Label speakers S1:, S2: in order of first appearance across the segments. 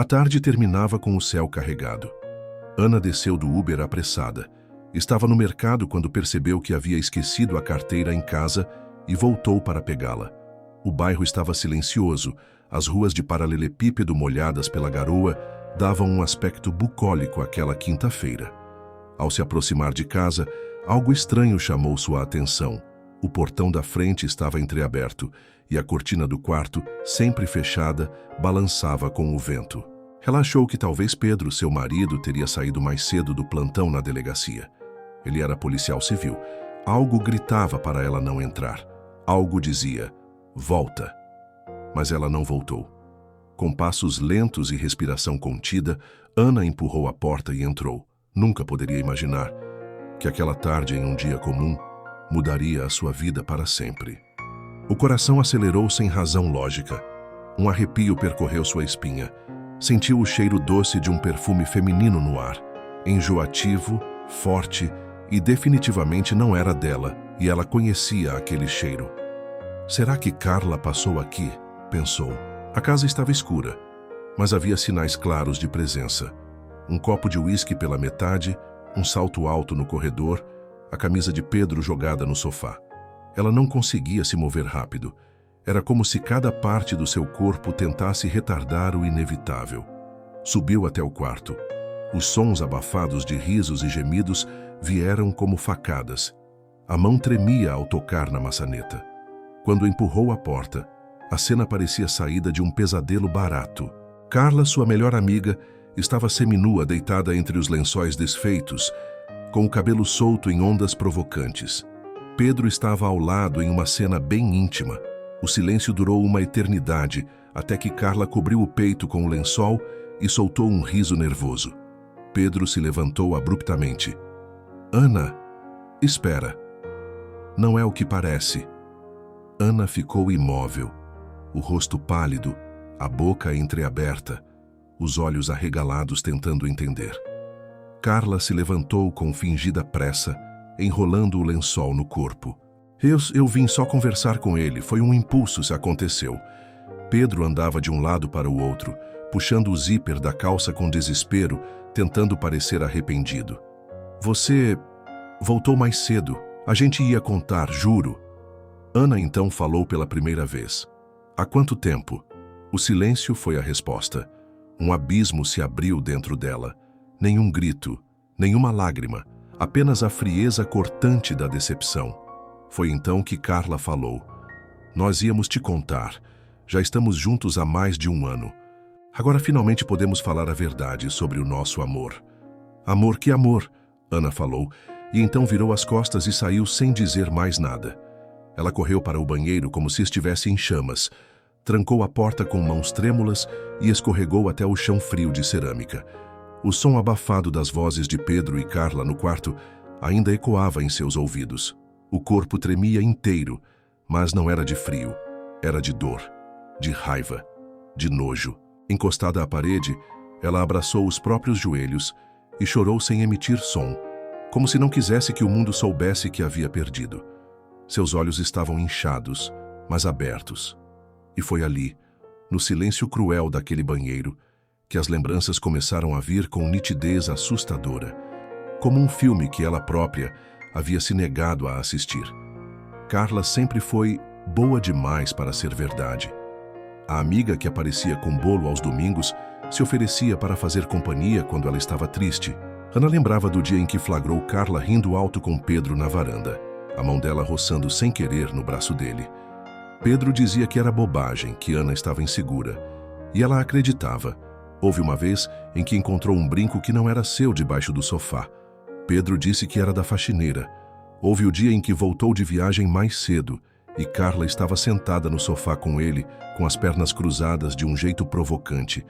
S1: A tarde terminava com o céu carregado. Ana desceu do Uber apressada. Estava no mercado quando percebeu que havia esquecido a carteira em casa e voltou para pegá-la. O bairro estava silencioso, as ruas de paralelepípedo molhadas pela garoa davam um aspecto bucólico àquela quinta-feira. Ao se aproximar de casa, algo estranho chamou sua atenção. O portão da frente estava entreaberto e a cortina do quarto, sempre fechada, balançava com o vento. Ela achou que talvez Pedro, seu marido, teria saído mais cedo do plantão na delegacia. Ele era policial civil. Algo gritava para ela não entrar. Algo dizia, volta. Mas ela não voltou. Com passos lentos e respiração contida, Ana empurrou a porta e entrou. Nunca poderia imaginar que aquela tarde, em um dia comum, mudaria a sua vida para sempre. O coração acelerou sem razão lógica. Um arrepio percorreu sua espinha. Sentiu o cheiro doce de um perfume feminino no ar, enjoativo, forte e definitivamente não era dela, e ela conhecia aquele cheiro. Será que Carla passou aqui? Pensou. A casa estava escura, mas havia sinais claros de presença. Um copo de uísque pela metade, um salto alto no corredor, a camisa de Pedro jogada no sofá. Ela não conseguia se mover rápido. Era como se cada parte do seu corpo tentasse retardar o inevitável. Subiu até o quarto. Os sons abafados de risos e gemidos vieram como facadas. A mão tremia ao tocar na maçaneta. Quando empurrou a porta, a cena parecia saída de um pesadelo barato. Carla, sua melhor amiga, estava seminua deitada entre os lençóis desfeitos, com o cabelo solto em ondas provocantes. Pedro estava ao lado em uma cena bem íntima. O silêncio durou uma eternidade, até que Carla cobriu o peito com o lençol e soltou um riso nervoso. Pedro se levantou abruptamente. Ana, espera. Não é o que parece. Ana ficou imóvel, o rosto pálido, a boca entreaberta, os olhos arregalados tentando entender. Carla se levantou com fingida pressa, enrolando o lençol no corpo. Eu vim só conversar com ele, foi um impulso se aconteceu. Pedro andava de um lado para o outro, puxando o zíper da calça com desespero, tentando parecer arrependido. Você voltou mais cedo, a gente ia contar, juro. Ana então falou pela primeira vez. Há quanto tempo? O silêncio foi a resposta. Um abismo se abriu dentro dela. Nenhum grito, nenhuma lágrima, apenas a frieza cortante da decepção. Foi então que Carla falou. Nós íamos te contar. Já estamos juntos há mais de um ano. Agora finalmente podemos falar a verdade sobre o nosso amor. Amor que amor, Ana falou, e então virou as costas e saiu sem dizer mais nada. Ela correu para o banheiro como se estivesse em chamas, trancou a porta com mãos trêmulas e escorregou até o chão frio de cerâmica. O som abafado das vozes de Pedro e Carla no quarto ainda ecoava em seus ouvidos. O corpo tremia inteiro, mas não era de frio, era de dor, de raiva, de nojo. Encostada à parede, ela abraçou os próprios joelhos e chorou sem emitir som, como se não quisesse que o mundo soubesse que havia perdido. Seus olhos estavam inchados, mas abertos. E foi ali, no silêncio cruel daquele banheiro, que as lembranças começaram a vir com nitidez assustadora, como um filme que ela própria havia se negado a assistir. Carla sempre foi boa demais para ser verdade. A amiga que aparecia com bolo aos domingos se oferecia para fazer companhia quando ela estava triste. Ana lembrava do dia em que flagrou Carla rindo alto com Pedro na varanda, a mão dela roçando sem querer no braço dele. Pedro dizia que era bobagem, que Ana estava insegura, e ela acreditava. Houve uma vez em que encontrou um brinco que não era seu debaixo do sofá. Pedro disse que era da faxineira. Houve o dia em que voltou de viagem mais cedo e Carla estava sentada no sofá com ele, com as pernas cruzadas de um jeito provocante.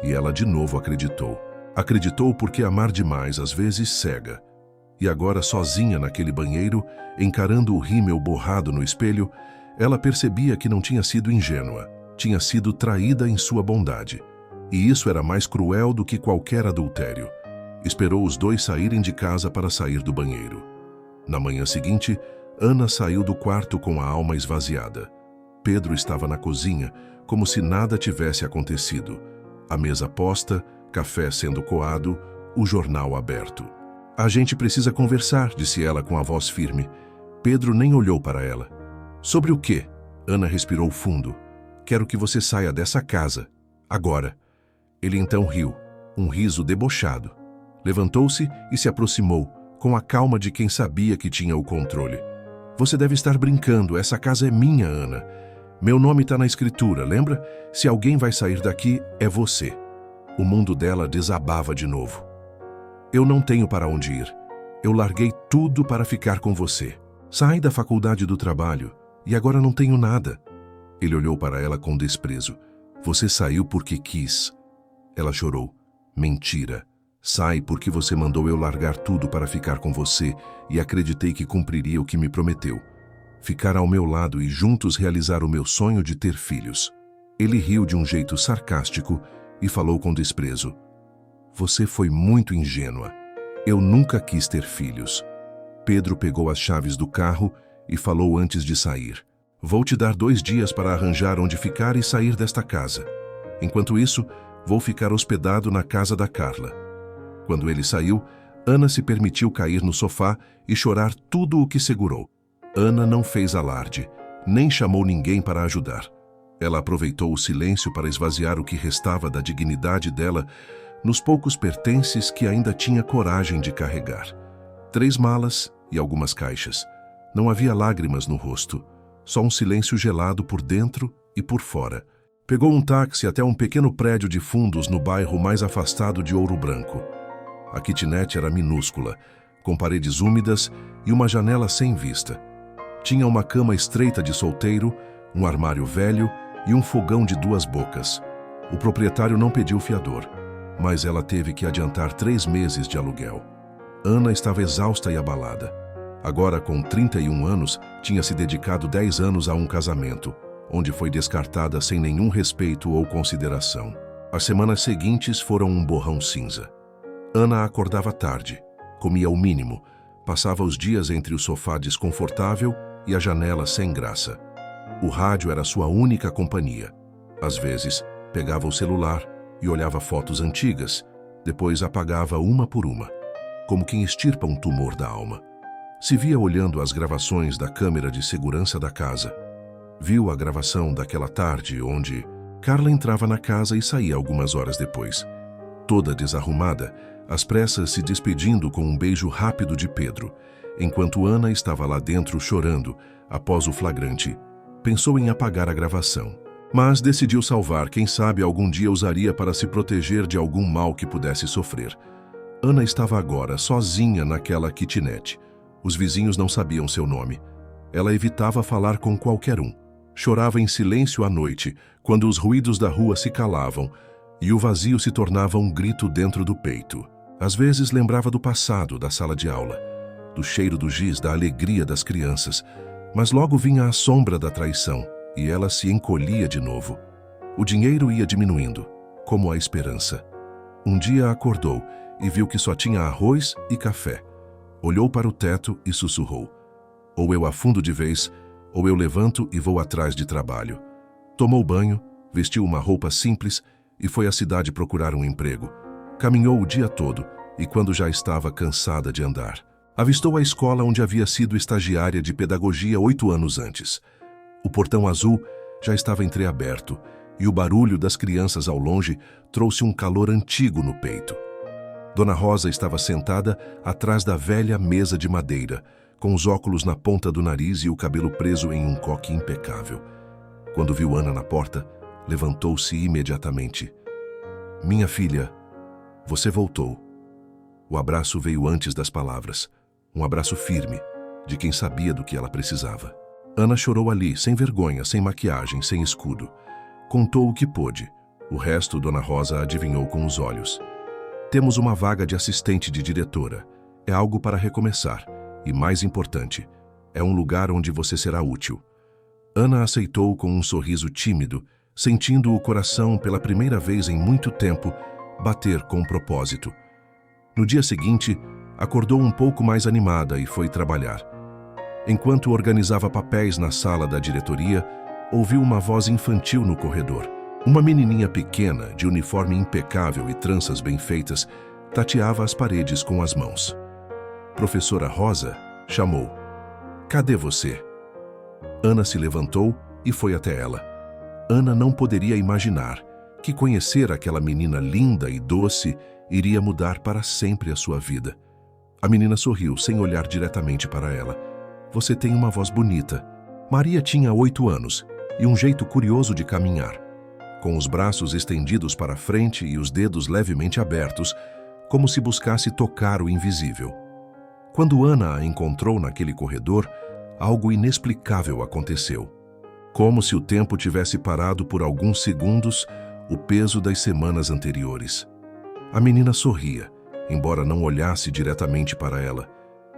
S1: E ela de novo acreditou. Acreditou porque amar demais às vezes cega. E agora, sozinha naquele banheiro, encarando o rímel borrado no espelho, ela percebia que não tinha sido ingênua, tinha sido traída em sua bondade. E isso era mais cruel do que qualquer adultério. Esperou os dois saírem de casa para sair do banheiro. Na manhã seguinte, Ana saiu do quarto com a alma esvaziada. Pedro estava na cozinha, como se nada tivesse acontecido. A mesa posta, café sendo coado, o jornal aberto. A gente precisa conversar, disse ela com a voz firme. Pedro nem olhou para ela. Sobre o quê? Ana respirou fundo. Quero que você saia dessa casa. Agora. Ele então riu, um riso debochado. Levantou-se e se aproximou, com a calma de quem sabia que tinha o controle. Você deve estar brincando, essa casa é minha, Ana. Meu nome está na escritura, lembra? Se alguém vai sair daqui, é você. O mundo dela desabava de novo. Eu não tenho para onde ir. Eu larguei tudo para ficar com você. Saí da faculdade do trabalho e agora não tenho nada. Ele olhou para ela com desprezo. Você saiu porque quis. Ela chorou. Mentira. Sai porque você mandou eu largar tudo para ficar com você e acreditei que cumpriria o que me prometeu. Ficar ao meu lado e juntos realizar o meu sonho de ter filhos. Ele riu de um jeito sarcástico e falou com desprezo. Você foi muito ingênua. Eu nunca quis ter filhos. Pedro pegou as chaves do carro e falou antes de sair. Vou te dar 2 dias para arranjar onde ficar e sair desta casa. Enquanto isso, vou ficar hospedado na casa da Carla. Quando ele saiu, Ana se permitiu cair no sofá e chorar tudo o que segurou. Ana não fez alarde, nem chamou ninguém para ajudar. Ela aproveitou o silêncio para esvaziar o que restava da dignidade dela nos poucos pertences que ainda tinha coragem de carregar. 3 malas e algumas caixas. Não havia lágrimas no rosto, só um silêncio gelado por dentro e por fora. Pegou um táxi até um pequeno prédio de fundos no bairro mais afastado de Ouro Branco. A kitnet era minúscula, com paredes úmidas e uma janela sem vista. Tinha uma cama estreita de solteiro, um armário velho e um fogão de 2 bocas. O proprietário não pediu fiador, mas ela teve que adiantar 3 meses de aluguel. Ana estava exausta e abalada. Agora, com 31 anos, tinha se dedicado 10 anos a um casamento, onde foi descartada sem nenhum respeito ou consideração. As semanas seguintes foram um borrão cinza. Ana acordava tarde, comia o mínimo, passava os dias entre o sofá desconfortável e a janela sem graça. O rádio era sua única companhia. Às vezes, pegava o celular e olhava fotos antigas, depois apagava uma por uma, como quem extirpa um tumor da alma. Se via olhando as gravações da câmera de segurança da casa. Viu a gravação daquela tarde onde Carla entrava na casa e saía algumas horas depois. Toda desarrumada, às pressas se despedindo com um beijo rápido de Pedro, enquanto Ana estava lá dentro chorando após o flagrante. Pensou em apagar a gravação, mas decidiu salvar, quem sabe algum dia usaria para se proteger de algum mal que pudesse sofrer. Ana estava agora sozinha naquela kitnet. Os vizinhos não sabiam seu nome. Ela evitava falar com qualquer um. Chorava em silêncio à noite, quando os ruídos da rua se calavam e o vazio se tornava um grito dentro do peito. Às vezes lembrava do passado, da sala de aula, do cheiro do giz, da alegria das crianças, mas logo vinha a sombra da traição e ela se encolhia de novo. O dinheiro ia diminuindo, como a esperança. Um dia acordou e viu que só tinha arroz e café. Olhou para o teto e sussurrou. Ou eu afundo de vez, ou eu levanto e vou atrás de trabalho. Tomou banho, vestiu uma roupa simples e foi à cidade procurar um emprego. Caminhou o dia todo e, quando já estava cansada de andar, avistou a escola onde havia sido estagiária de pedagogia 8 anos antes. O portão azul já estava entreaberto e o barulho das crianças ao longe trouxe um calor antigo no peito. Dona Rosa estava sentada atrás da velha mesa de madeira, com os óculos na ponta do nariz e o cabelo preso em um coque impecável. Quando viu Ana na porta, levantou-se imediatamente. Minha filha, você voltou. O abraço veio antes das palavras. Um abraço firme, de quem sabia do que ela precisava. Ana chorou ali, sem vergonha, sem maquiagem, sem escudo. Contou o que pôde. O resto, Dona Rosa adivinhou com os olhos. Temos uma vaga de assistente de diretora. É algo para recomeçar. E mais importante, é um lugar onde você será útil. Ana aceitou com um sorriso tímido, sentindo o coração pela primeira vez em muito tempo bater com propósito. No dia seguinte, acordou um pouco mais animada e foi trabalhar. Enquanto organizava papéis na sala da diretoria, ouviu uma voz infantil no corredor. Uma menininha pequena, de uniforme impecável e tranças bem feitas, tateava as paredes com as mãos. Professora Rosa chamou. "Cadê você?" Ana se levantou e foi até ela. Ana não poderia imaginar que conhecer aquela menina linda e doce iria mudar para sempre a sua vida. A menina sorriu, sem olhar diretamente para ela. "Você tem uma voz bonita." Maria tinha 8 anos e um jeito curioso de caminhar. Com os braços estendidos para frente e os dedos levemente abertos, como se buscasse tocar o invisível. Quando Ana a encontrou naquele corredor, algo inexplicável aconteceu. Como se o tempo tivesse parado por alguns segundos, o peso das semanas anteriores. A menina sorria, embora não olhasse diretamente para ela.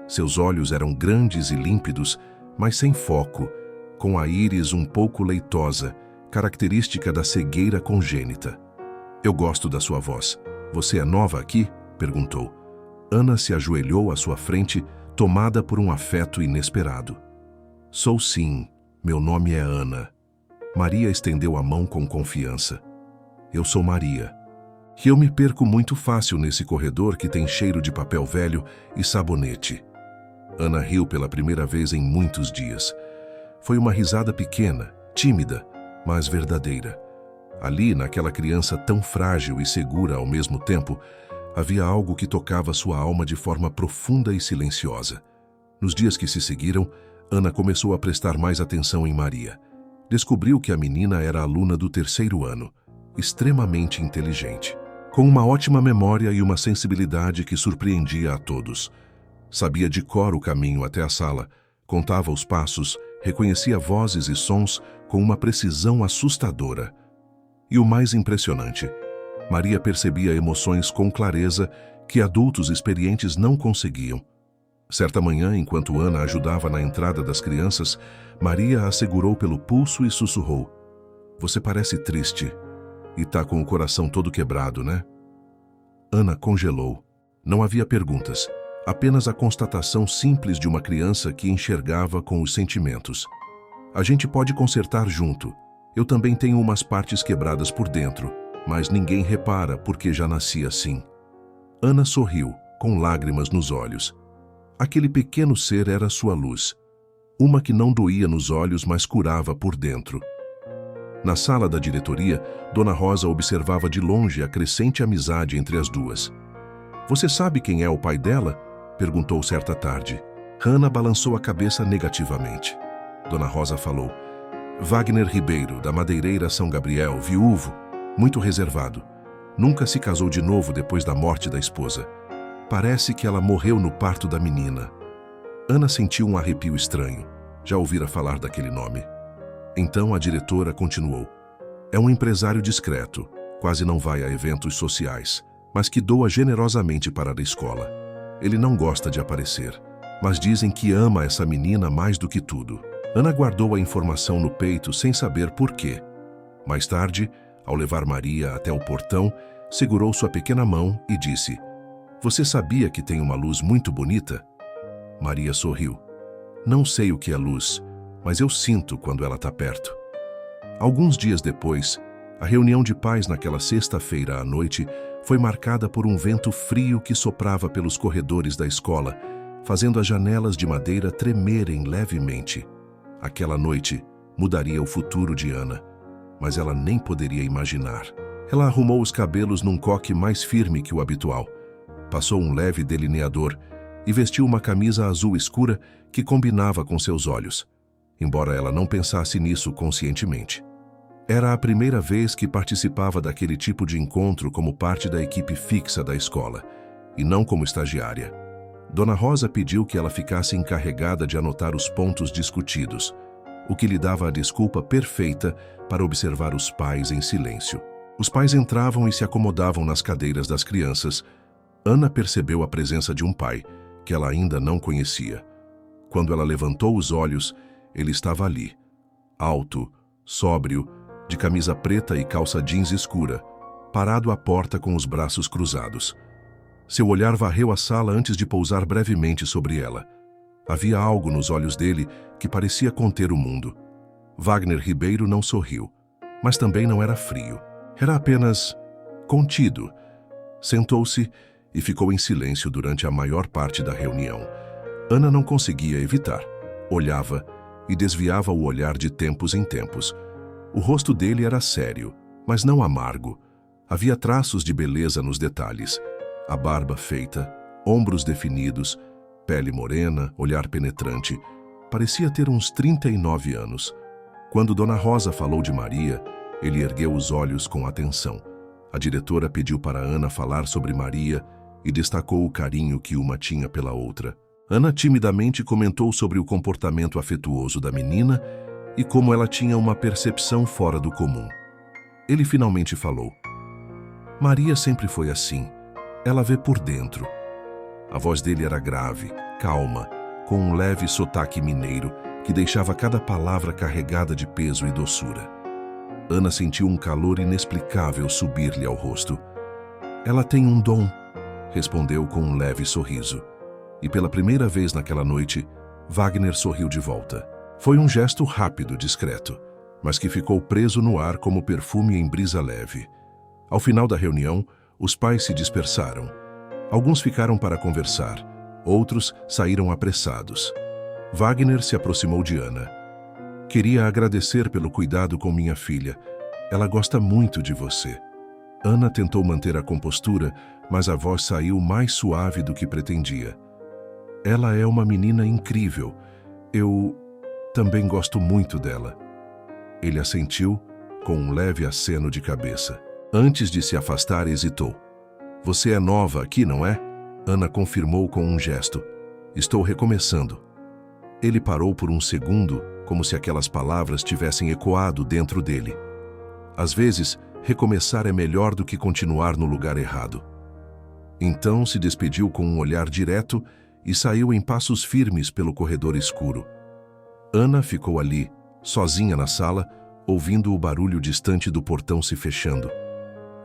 S1: Seus olhos eram grandes e límpidos, mas sem foco, com a íris um pouco leitosa, característica da cegueira congênita. "Eu gosto da sua voz. Você é nova aqui?" perguntou. Ana se ajoelhou à sua frente, tomada por um afeto inesperado. "Sou sim. Meu nome é Ana." Maria estendeu a mão com confiança. "Eu sou Maria. E eu me perco muito fácil nesse corredor que tem cheiro de papel velho e sabonete." Ana riu pela primeira vez em muitos dias. Foi uma risada pequena, tímida, mas verdadeira. Ali, naquela criança tão frágil e segura ao mesmo tempo, havia algo que tocava sua alma de forma profunda e silenciosa. Nos dias que se seguiram, Ana começou a prestar mais atenção em Maria. Descobriu que a menina era aluna do 3º ano, extremamente inteligente, com uma ótima memória e uma sensibilidade que surpreendia a todos. Sabia de cor o caminho até a sala, contava os passos, reconhecia vozes e sons com uma precisão assustadora. E o mais impressionante, Maria percebia emoções com clareza que adultos experientes não conseguiam. Certa manhã, enquanto Ana ajudava na entrada das crianças, Maria a segurou pelo pulso e sussurrou: "Você parece triste e tá com o coração todo quebrado, né?" Ana congelou. Não havia perguntas, apenas a constatação simples de uma criança que enxergava com os sentimentos. "A gente pode consertar junto. Eu também tenho umas partes quebradas por dentro, mas ninguém repara porque já nasci assim." Ana sorriu, com lágrimas nos olhos. Aquele pequeno ser era sua luz, uma que não doía nos olhos, mas curava por dentro. Na sala da diretoria, Dona Rosa observava de longe a crescente amizade entre as duas. "Você sabe quem é o pai dela?" perguntou certa tarde. Ana balançou a cabeça negativamente. Dona Rosa falou: "Wagner Ribeiro, da madeireira São Gabriel, viúvo, muito reservado. Nunca se casou de novo depois da morte da esposa. Parece que ela morreu no parto da menina." Ana sentiu um arrepio estranho. Já ouvira falar daquele nome. Então a diretora continuou: "É um empresário discreto, quase não vai a eventos sociais, mas que doa generosamente para a escola. Ele não gosta de aparecer, mas dizem que ama essa menina mais do que tudo." Ana guardou a informação no peito sem saber por quê. Mais tarde, ao levar Maria até o portão, segurou sua pequena mão e disse: "Você sabia que tem uma luz muito bonita?" Maria sorriu. "Não sei o que é luz, mas eu sinto quando ela está perto." Alguns dias depois, a reunião de pais naquela sexta-feira à noite foi marcada por um vento frio que soprava pelos corredores da escola, fazendo as janelas de madeira tremerem levemente. Aquela noite mudaria o futuro de Ana, mas ela nem poderia imaginar. Ela arrumou os cabelos num coque mais firme que o habitual, passou um leve delineador e vestiu uma camisa azul escura que combinava com seus olhos, embora ela não pensasse nisso conscientemente. Era a primeira vez que participava daquele tipo de encontro como parte da equipe fixa da escola, e não como estagiária. Dona Rosa pediu que ela ficasse encarregada de anotar os pontos discutidos, o que lhe dava a desculpa perfeita para observar os pais em silêncio. Os pais entravam e se acomodavam nas cadeiras das crianças. Ana percebeu a presença de um pai, que ela ainda não conhecia. Quando ela levantou os olhos, ele estava ali, alto, sóbrio, de camisa preta e calça jeans escura, parado à porta com os braços cruzados. Seu olhar varreu a sala antes de pousar brevemente sobre ela. Havia algo nos olhos dele que parecia conter o mundo. Wagner Ribeiro não sorriu, mas também não era frio. Era apenas contido. Sentou-se e ficou em silêncio durante a maior parte da reunião. Ana não conseguia evitar. Olhava e desviava o olhar de tempos em tempos. O rosto dele era sério, mas não amargo. Havia traços de beleza nos detalhes. A barba feita, ombros definidos, pele morena, olhar penetrante. Parecia ter uns 39 anos. Quando Dona Rosa falou de Maria, ele ergueu os olhos com atenção. A diretora pediu para Ana falar sobre Maria e destacou o carinho que uma tinha pela outra. Ana timidamente comentou sobre o comportamento afetuoso da menina e como ela tinha uma percepção fora do comum. Ele finalmente falou: Maria sempre foi assim. Ela vê por dentro. A voz dele era grave, calma, com um leve sotaque mineiro que deixava cada palavra carregada de peso e doçura. Ana sentiu um calor inexplicável subir-lhe ao rosto. Ela tem um dom, respondeu com um leve sorriso. E pela primeira vez naquela noite, Wagner sorriu de volta. Foi um gesto rápido, discreto, mas que ficou preso no ar como perfume em brisa leve. Ao final da reunião, os pais se dispersaram. Alguns ficaram para conversar, outros saíram apressados. Wagner se aproximou de Ana. Queria agradecer pelo cuidado com minha filha. Ela gosta muito de você. Ana tentou manter a compostura, mas a voz saiu mais suave do que pretendia. Ela é uma menina incrível. Eu também gosto muito dela. Ele assentiu, com um leve aceno de cabeça. Antes de se afastar, hesitou. Você é nova aqui, não é? Ana confirmou com um gesto. Estou recomeçando. Ele parou por um segundo, como se aquelas palavras tivessem ecoado dentro dele. Às vezes, recomeçar é melhor do que continuar no lugar errado. Então se despediu com um olhar direto e saiu em passos firmes pelo corredor escuro. Ana ficou ali, sozinha na sala, ouvindo o barulho distante do portão se fechando.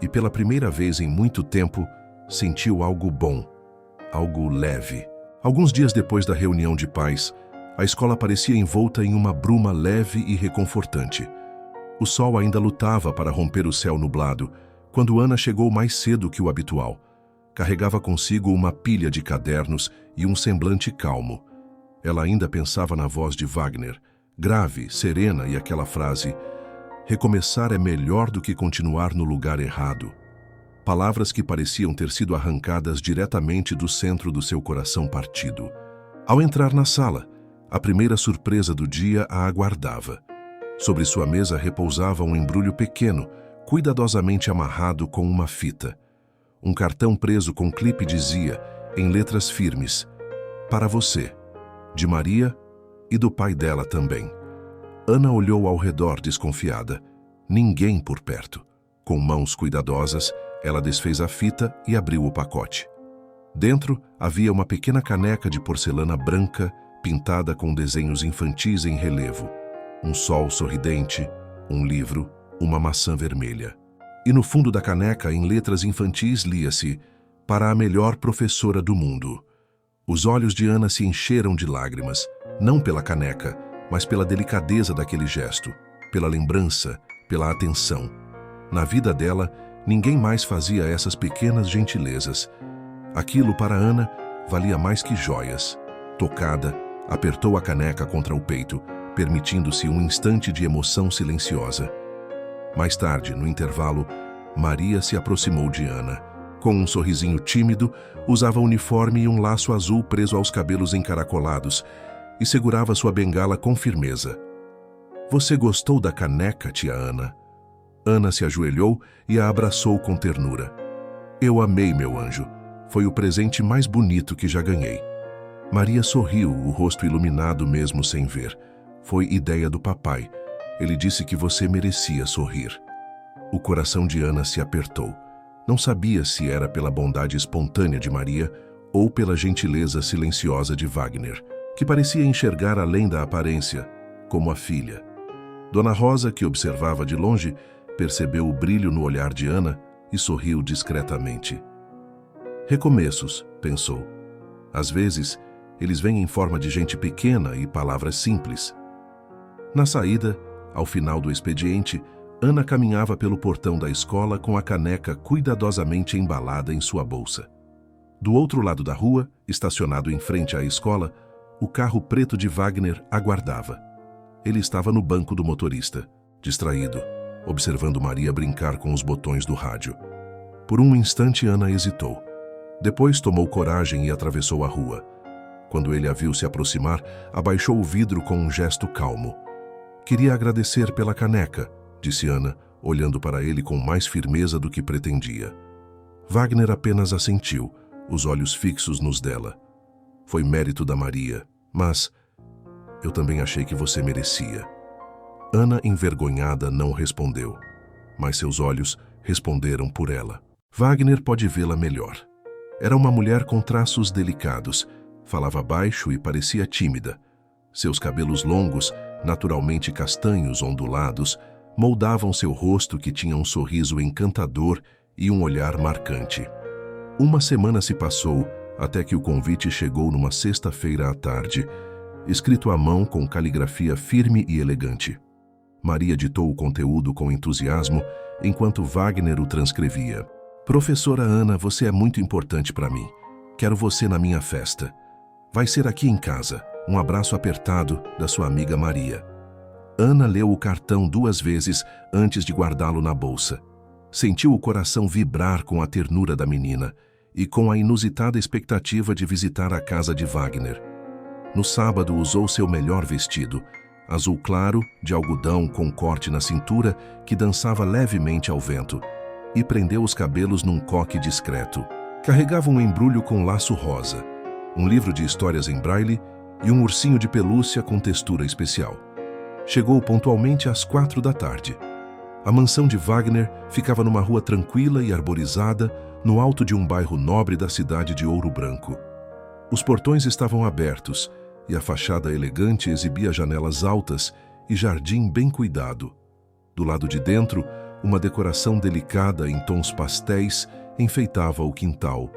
S1: E pela primeira vez em muito tempo, sentiu algo bom, algo leve. Alguns dias depois da reunião de pais, a escola parecia envolta em uma bruma leve e reconfortante. O sol ainda lutava para romper o céu nublado, quando Ana chegou mais cedo que o habitual. Carregava consigo uma pilha de cadernos e um semblante calmo. Ela ainda pensava na voz de Wagner, grave, serena, e aquela frase: recomeçar é melhor do que continuar no lugar errado. Palavras que pareciam ter sido arrancadas diretamente do centro do seu coração partido. Ao entrar na sala, a primeira surpresa do dia a aguardava. Sobre sua mesa repousava um embrulho pequeno, cuidadosamente amarrado com uma fita. Um cartão preso com clipe dizia, em letras firmes: para você, de Maria e do pai dela também. Ana olhou ao redor desconfiada. Ninguém por perto. Com mãos cuidadosas, ela desfez a fita e abriu o pacote. Dentro havia uma pequena caneca de porcelana branca, pintada com desenhos infantis em relevo. Um sol sorridente, um livro, uma maçã vermelha. E no fundo da caneca, em letras infantis, lia-se: para a melhor professora do mundo. Os olhos de Ana se encheram de lágrimas, não pela caneca, mas pela delicadeza daquele gesto, pela lembrança, pela atenção. Na vida dela, ninguém mais fazia essas pequenas gentilezas. Aquilo, para Ana, valia mais que joias. Tocada, apertou a caneca contra o peito, permitindo-se um instante de emoção silenciosa. Mais tarde, no intervalo, Maria se aproximou de Ana. Com um sorrisinho tímido, usava uniforme e um laço azul preso aos cabelos encaracolados e segurava sua bengala com firmeza. Você gostou da caneca, tia Ana? Ana se ajoelhou e a abraçou com ternura. Eu amei, meu anjo. Foi o presente mais bonito que já ganhei. Maria sorriu, o rosto iluminado mesmo sem ver. Foi ideia do papai. Ele disse que você merecia sorrir. O coração de Ana se apertou. Não sabia se era pela bondade espontânea de Maria ou pela gentileza silenciosa de Wagner, que parecia enxergar além da aparência, como a filha. Dona Rosa, que observava de longe, percebeu o brilho no olhar de Ana e sorriu discretamente. Recomeços, pensou. Às vezes, eles vêm em forma de gente pequena e palavras simples. Na saída, ao final do expediente, Ana caminhava pelo portão da escola com a caneca cuidadosamente embalada em sua bolsa. Do outro lado da rua, estacionado em frente à escola, o carro preto de Wagner aguardava. Ele estava no banco do motorista, distraído, observando Maria brincar com os botões do rádio. Por um instante, Ana hesitou. Depois tomou coragem e atravessou a rua. Quando ele a viu se aproximar, abaixou o vidro com um gesto calmo. Queria agradecer pela caneca, disse Ana, olhando para ele com mais firmeza do que pretendia. Wagner apenas assentiu, os olhos fixos nos dela. Foi mérito da Maria, mas eu também achei que você merecia. Ana, envergonhada, não respondeu, mas seus olhos responderam por ela. Wagner pode vê-la melhor. Era uma mulher com traços delicados, falava baixo e parecia tímida. Seus cabelos longos, naturalmente castanhos ondulados, moldavam seu rosto que tinha um sorriso encantador e um olhar marcante. Uma semana se passou até que o convite chegou numa sexta-feira à tarde, escrito à mão com caligrafia firme e elegante. Maria ditou o conteúdo com entusiasmo, enquanto Wagner o transcrevia. Professora Ana, você é muito importante para mim. Quero você na minha festa. Vai ser aqui em casa. Um abraço apertado da sua amiga Maria. Ana leu o cartão 2 vezes antes de guardá-lo na bolsa. Sentiu o coração vibrar com a ternura da menina e com a inusitada expectativa de visitar a casa de Wagner. No sábado usou seu melhor vestido, azul claro, de algodão com corte na cintura que dançava levemente ao vento, e prendeu os cabelos num coque discreto. Carregava um embrulho com laço rosa, um livro de histórias em braille e um ursinho de pelúcia com textura especial. Chegou pontualmente às 4 da tarde. A mansão de Wagner ficava numa rua tranquila e arborizada, no alto de um bairro nobre da cidade de Ouro Branco. Os portões estavam abertos e a fachada elegante exibia janelas altas e jardim bem cuidado. Do lado de dentro, uma decoração delicada em tons pastéis enfeitava o quintal.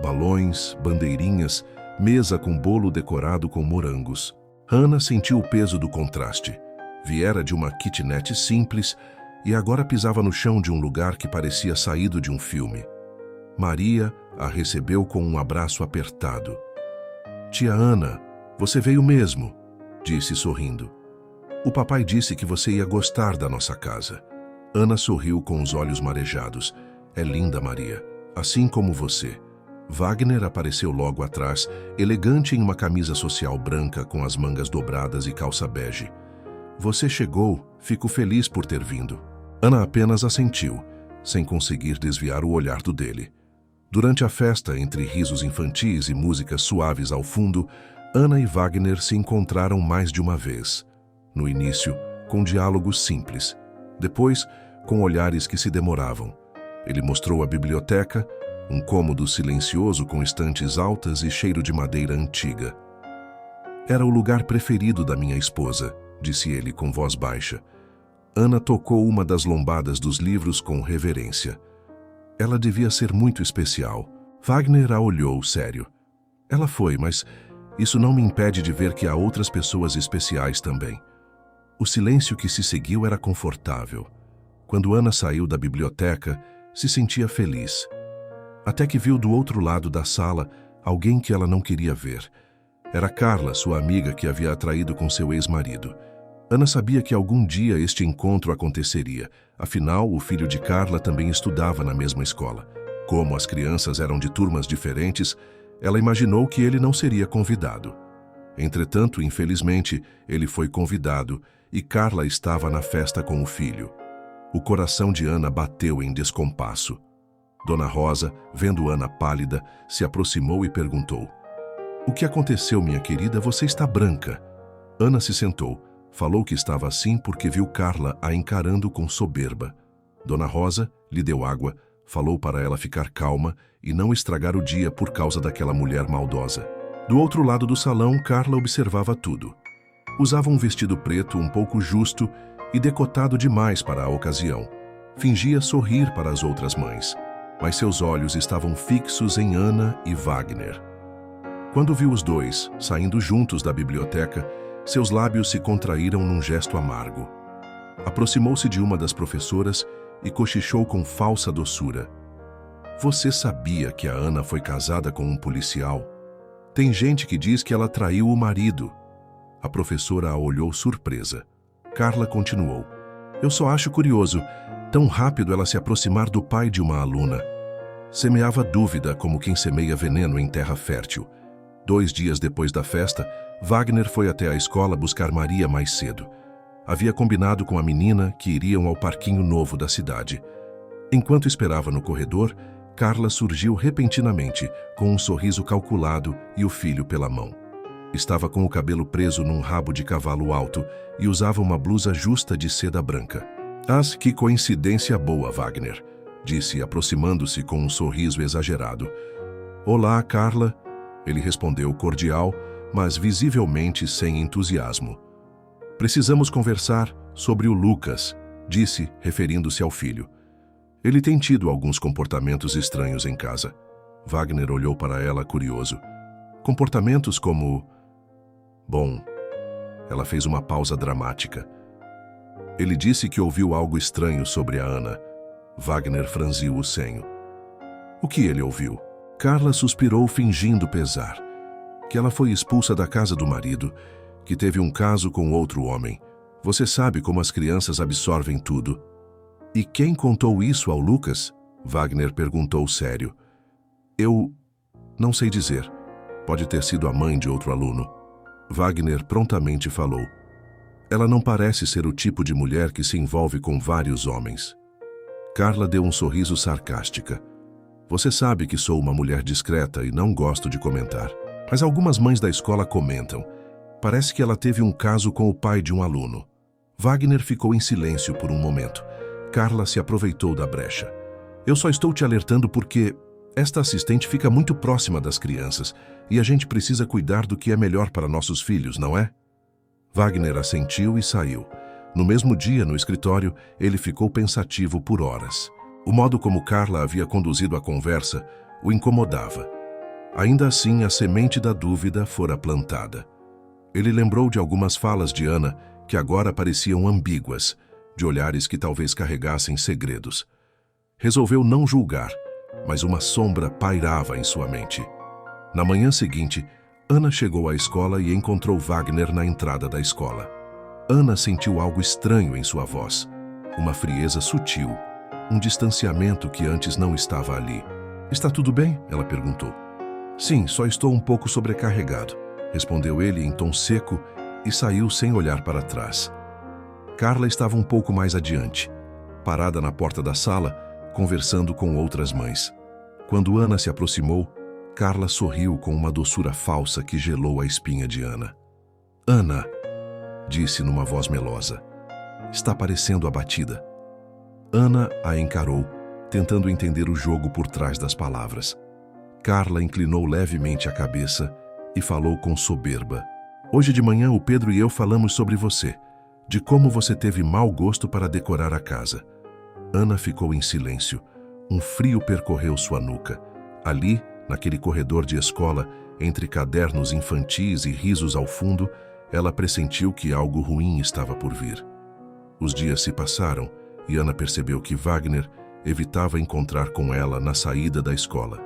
S1: Balões, bandeirinhas, mesa com bolo decorado com morangos. Ana sentiu o peso do contraste. Viera de uma kitnet simples e agora pisava no chão de um lugar que parecia saído de um filme. Maria a recebeu com um abraço apertado. Tia Ana, você veio mesmo, disse sorrindo. O papai disse que você ia gostar da nossa casa. Ana sorriu com os olhos marejados. É linda, Maria, assim como você. Wagner apareceu logo atrás, elegante em uma camisa social branca com as mangas dobradas e calça bege. Você chegou, fico feliz por ter vindo. Ana apenas assentiu, sem conseguir desviar o olhar do dele. Durante a festa, entre risos infantis e músicas suaves ao fundo, Ana e Wagner se encontraram mais de uma vez. No início, com diálogos simples. Depois, com olhares que se demoravam. Ele mostrou a biblioteca, um cômodo silencioso com estantes altas e cheiro de madeira antiga. Era o lugar preferido da minha esposa, disse ele com voz baixa. Ana tocou uma das lombadas dos livros com reverência. Ela devia ser muito especial. Wagner a olhou sério. Ela foi, mas isso não me impede de ver que há outras pessoas especiais também. O silêncio que se seguiu era confortável. Quando Ana saiu da biblioteca, se sentia feliz. Até que viu do outro lado da sala alguém que ela não queria ver. Era Carla, sua amiga que havia atraído com seu ex-marido. Ana sabia que algum dia este encontro aconteceria. Afinal, o filho de Carla também estudava na mesma escola. Como as crianças eram de turmas diferentes, ela imaginou que ele não seria convidado. Entretanto, infelizmente, ele foi convidado e Carla estava na festa com o filho. O coração de Ana bateu em descompasso. Dona Rosa, vendo Ana pálida, se aproximou e perguntou: "O que aconteceu, minha querida? Você está branca." Ana se sentou. Falou que estava assim porque viu Carla a encarando com soberba. Dona Rosa lhe deu água, falou para ela ficar calma e não estragar o dia por causa daquela mulher maldosa. Do outro lado do salão, Carla observava tudo. Usava um vestido preto um pouco justo e decotado demais para a ocasião. Fingia sorrir para as outras mães, mas seus olhos estavam fixos em Ana e Wagner. Quando viu os dois saindo juntos da biblioteca, seus lábios se contraíram num gesto amargo. Aproximou-se de uma das professoras e cochichou com falsa doçura. Você sabia que a Ana foi casada com um policial? Tem gente que diz que ela traiu o marido. A professora a olhou surpresa. Carla continuou. Eu só acho curioso, tão rápido ela se aproximar do pai de uma aluna. Semeava dúvida como quem semeia veneno em terra fértil. 2 dias depois da festa, Wagner foi até a escola buscar Maria mais cedo. Havia combinado com a menina que iriam ao parquinho novo da cidade. Enquanto esperava no corredor, Carla surgiu repentinamente, com um sorriso calculado e o filho pela mão. Estava com o cabelo preso num rabo de cavalo alto e usava uma blusa justa de seda branca. "As que coincidência boa, Wagner", disse, aproximando-se com um sorriso exagerado. "Olá, Carla", ele respondeu cordial, mas visivelmente sem entusiasmo. "Precisamos conversar sobre o Lucas", disse, referindo-se ao filho. "Ele tem tido alguns comportamentos estranhos em casa." Wagner olhou para ela curioso. "Comportamentos como..." Bom, ela fez uma pausa dramática. "Ele disse que ouviu algo estranho sobre a Ana." Wagner franziu o senho. "O que ele ouviu?" Carla suspirou fingindo pesar. "Que ela foi expulsa da casa do marido, que teve um caso com outro homem. Você sabe como as crianças absorvem tudo." "E quem contou isso ao Lucas?" Wagner perguntou sério. "Eu não sei dizer. Pode ter sido a mãe de outro aluno." Wagner prontamente falou. "Ela não parece ser o tipo de mulher que se envolve com vários homens." Carla deu um sorriso sarcástica. "Você sabe que sou uma mulher discreta e não gosto de comentar. Mas algumas mães da escola comentam. Parece que ela teve um caso com o pai de um aluno." Wagner ficou em silêncio por um momento. Carla se aproveitou da brecha. "Eu só estou te alertando porque esta assistente fica muito próxima das crianças e a gente precisa cuidar do que é melhor para nossos filhos, não é?" Wagner assentiu e saiu. No mesmo dia, no escritório, ele ficou pensativo por horas. O modo como Carla havia conduzido a conversa o incomodava. Ainda assim, a semente da dúvida fora plantada. Ele lembrou de algumas falas de Ana que agora pareciam ambíguas, de olhares que talvez carregassem segredos. Resolveu não julgar, mas uma sombra pairava em sua mente. Na manhã seguinte, Ana chegou à escola e encontrou Wagner na entrada da escola. Ana sentiu algo estranho em sua voz, uma frieza sutil, um distanciamento que antes não estava ali. "Está tudo bem?" ela perguntou. "Sim, só estou um pouco sobrecarregado", respondeu ele em tom seco e saiu sem olhar para trás. Carla estava um pouco mais adiante, parada na porta da sala, conversando com outras mães. Quando Ana se aproximou, Carla sorriu com uma doçura falsa que gelou a espinha de Ana. "Ana", disse numa voz melosa, "está parecendo abatida." Ana a encarou, tentando entender o jogo por trás das palavras. Carla inclinou levemente a cabeça e falou com soberba. "Hoje de manhã o Pedro e eu falamos sobre você, de como você teve mau gosto para decorar a casa." Ana ficou em silêncio. Um frio percorreu sua nuca. Ali, naquele corredor de escola, entre cadernos infantis e risos ao fundo, ela pressentiu que algo ruim estava por vir. Os dias se passaram e Ana percebeu que Wagner evitava encontrar com ela na saída da escola.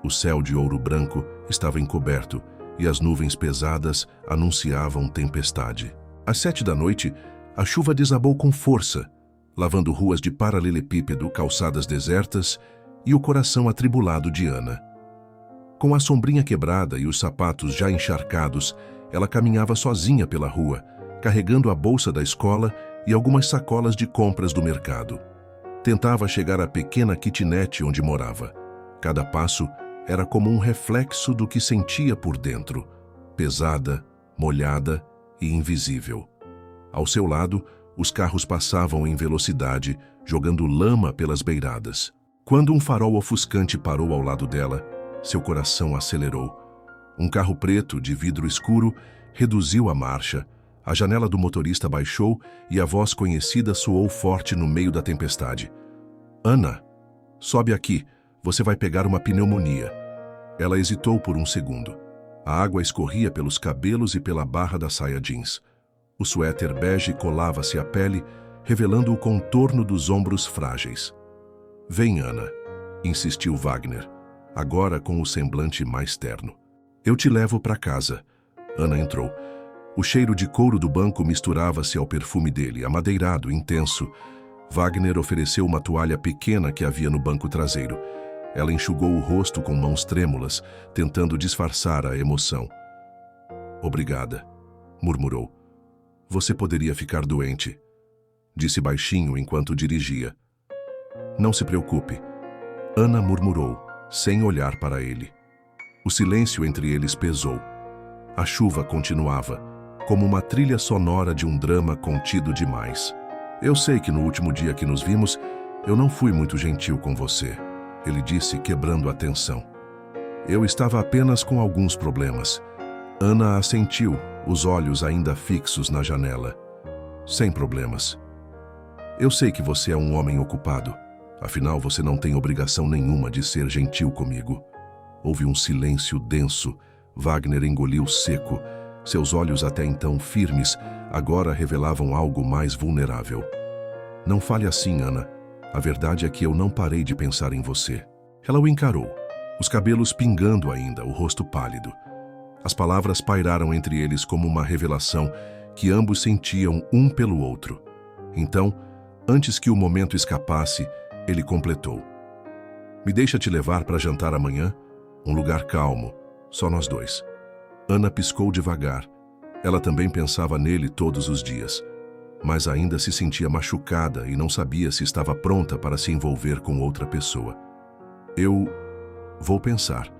S1: O céu de ouro branco estava encoberto e as nuvens pesadas anunciavam tempestade. Às 7 da noite, a chuva desabou com força, lavando ruas de paralelepípedo, calçadas desertas e o coração atribulado de Ana. Com a sombrinha quebrada e os sapatos já encharcados, ela caminhava sozinha pela rua, carregando a bolsa da escola e algumas sacolas de compras do mercado. Tentava chegar à pequena kitnet onde morava. Cada passo era como um reflexo do que sentia por dentro, pesada, molhada e invisível. Ao seu lado, os carros passavam em velocidade, jogando lama pelas beiradas. Quando um farol ofuscante parou ao lado dela, seu coração acelerou. Um carro preto, de vidro escuro, reduziu a marcha, a janela do motorista baixou e a voz conhecida soou forte no meio da tempestade. "Ana, sobe aqui, você vai pegar uma pneumonia." Ela hesitou por um segundo. A água escorria pelos cabelos e pela barra da saia jeans. O suéter bege colava-se à pele revelando o contorno dos ombros frágeis. Vem, Ana, insistiu Wagner, agora com o semblante mais terno. Eu te levo para casa. Ana entrou. O cheiro de couro do banco misturava-se ao perfume dele, amadeirado, intenso. Wagner ofereceu uma toalha pequena que havia no banco traseiro. Ela enxugou o rosto com mãos trêmulas, tentando disfarçar a emoção. Obrigada, murmurou. Você poderia ficar doente, disse baixinho enquanto dirigia. Não se preocupe, Ana murmurou, sem olhar para ele. O silêncio entre eles pesou. A chuva continuava, como uma trilha sonora de um drama contido demais. Eu sei que no último dia que nos vimos, eu não fui muito gentil com você, ele disse, quebrando a tensão. Eu estava apenas com alguns problemas. Ana assentiu, os olhos ainda fixos na janela. Sem problemas. Eu sei que você é um homem ocupado. Afinal, você não tem obrigação nenhuma de ser gentil comigo. Houve um silêncio denso. Wagner engoliu seco. Seus olhos, até então firmes, agora revelavam algo mais vulnerável. Não fale assim, Ana. A verdade é que eu não parei de pensar em você. Ela o encarou, os cabelos pingando ainda, o rosto pálido. As palavras pairaram entre eles como uma revelação que ambos sentiam um pelo outro. Então, antes que o momento escapasse, ele completou. Me deixa te levar para jantar amanhã? Um lugar calmo, só nós dois. Ana piscou devagar. Ela também pensava nele todos os dias, mas ainda se sentia machucada e não sabia se estava pronta para se envolver com outra pessoa. Eu vou pensar,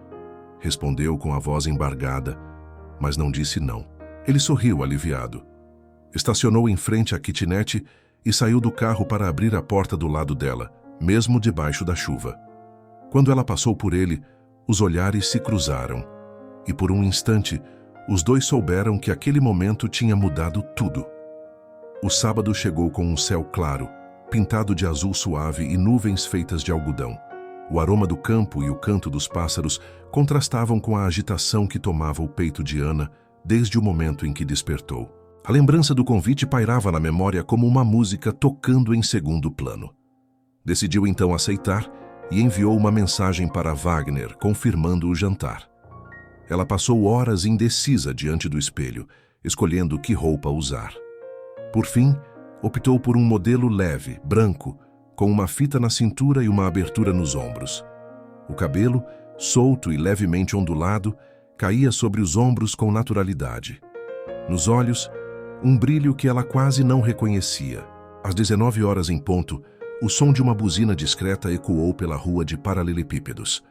S1: respondeu com a voz embargada, mas não disse não. Ele sorriu aliviado. Estacionou em frente à kitnet e saiu do carro para abrir a porta do lado dela, mesmo debaixo da chuva. Quando ela passou por ele, os olhares se cruzaram, e por um instante, os dois souberam que aquele momento tinha mudado tudo. O sábado chegou com um céu claro, pintado de azul suave e nuvens feitas de algodão. O aroma do campo e o canto dos pássaros contrastavam com a agitação que tomava o peito de Ana desde o momento em que despertou. A lembrança do convite pairava na memória como uma música tocando em segundo plano. Decidiu então aceitar e enviou uma mensagem para Wagner, confirmando o jantar. Ela passou horas indecisa diante do espelho, escolhendo que roupa usar. Por fim, optou por um modelo leve, branco, com uma fita na cintura e uma abertura nos ombros. O cabelo, solto e levemente ondulado, caía sobre os ombros com naturalidade. Nos olhos, um brilho que ela quase não reconhecia. Às 19 horas em ponto, o som de uma buzina discreta ecoou pela rua de paralelepípedos.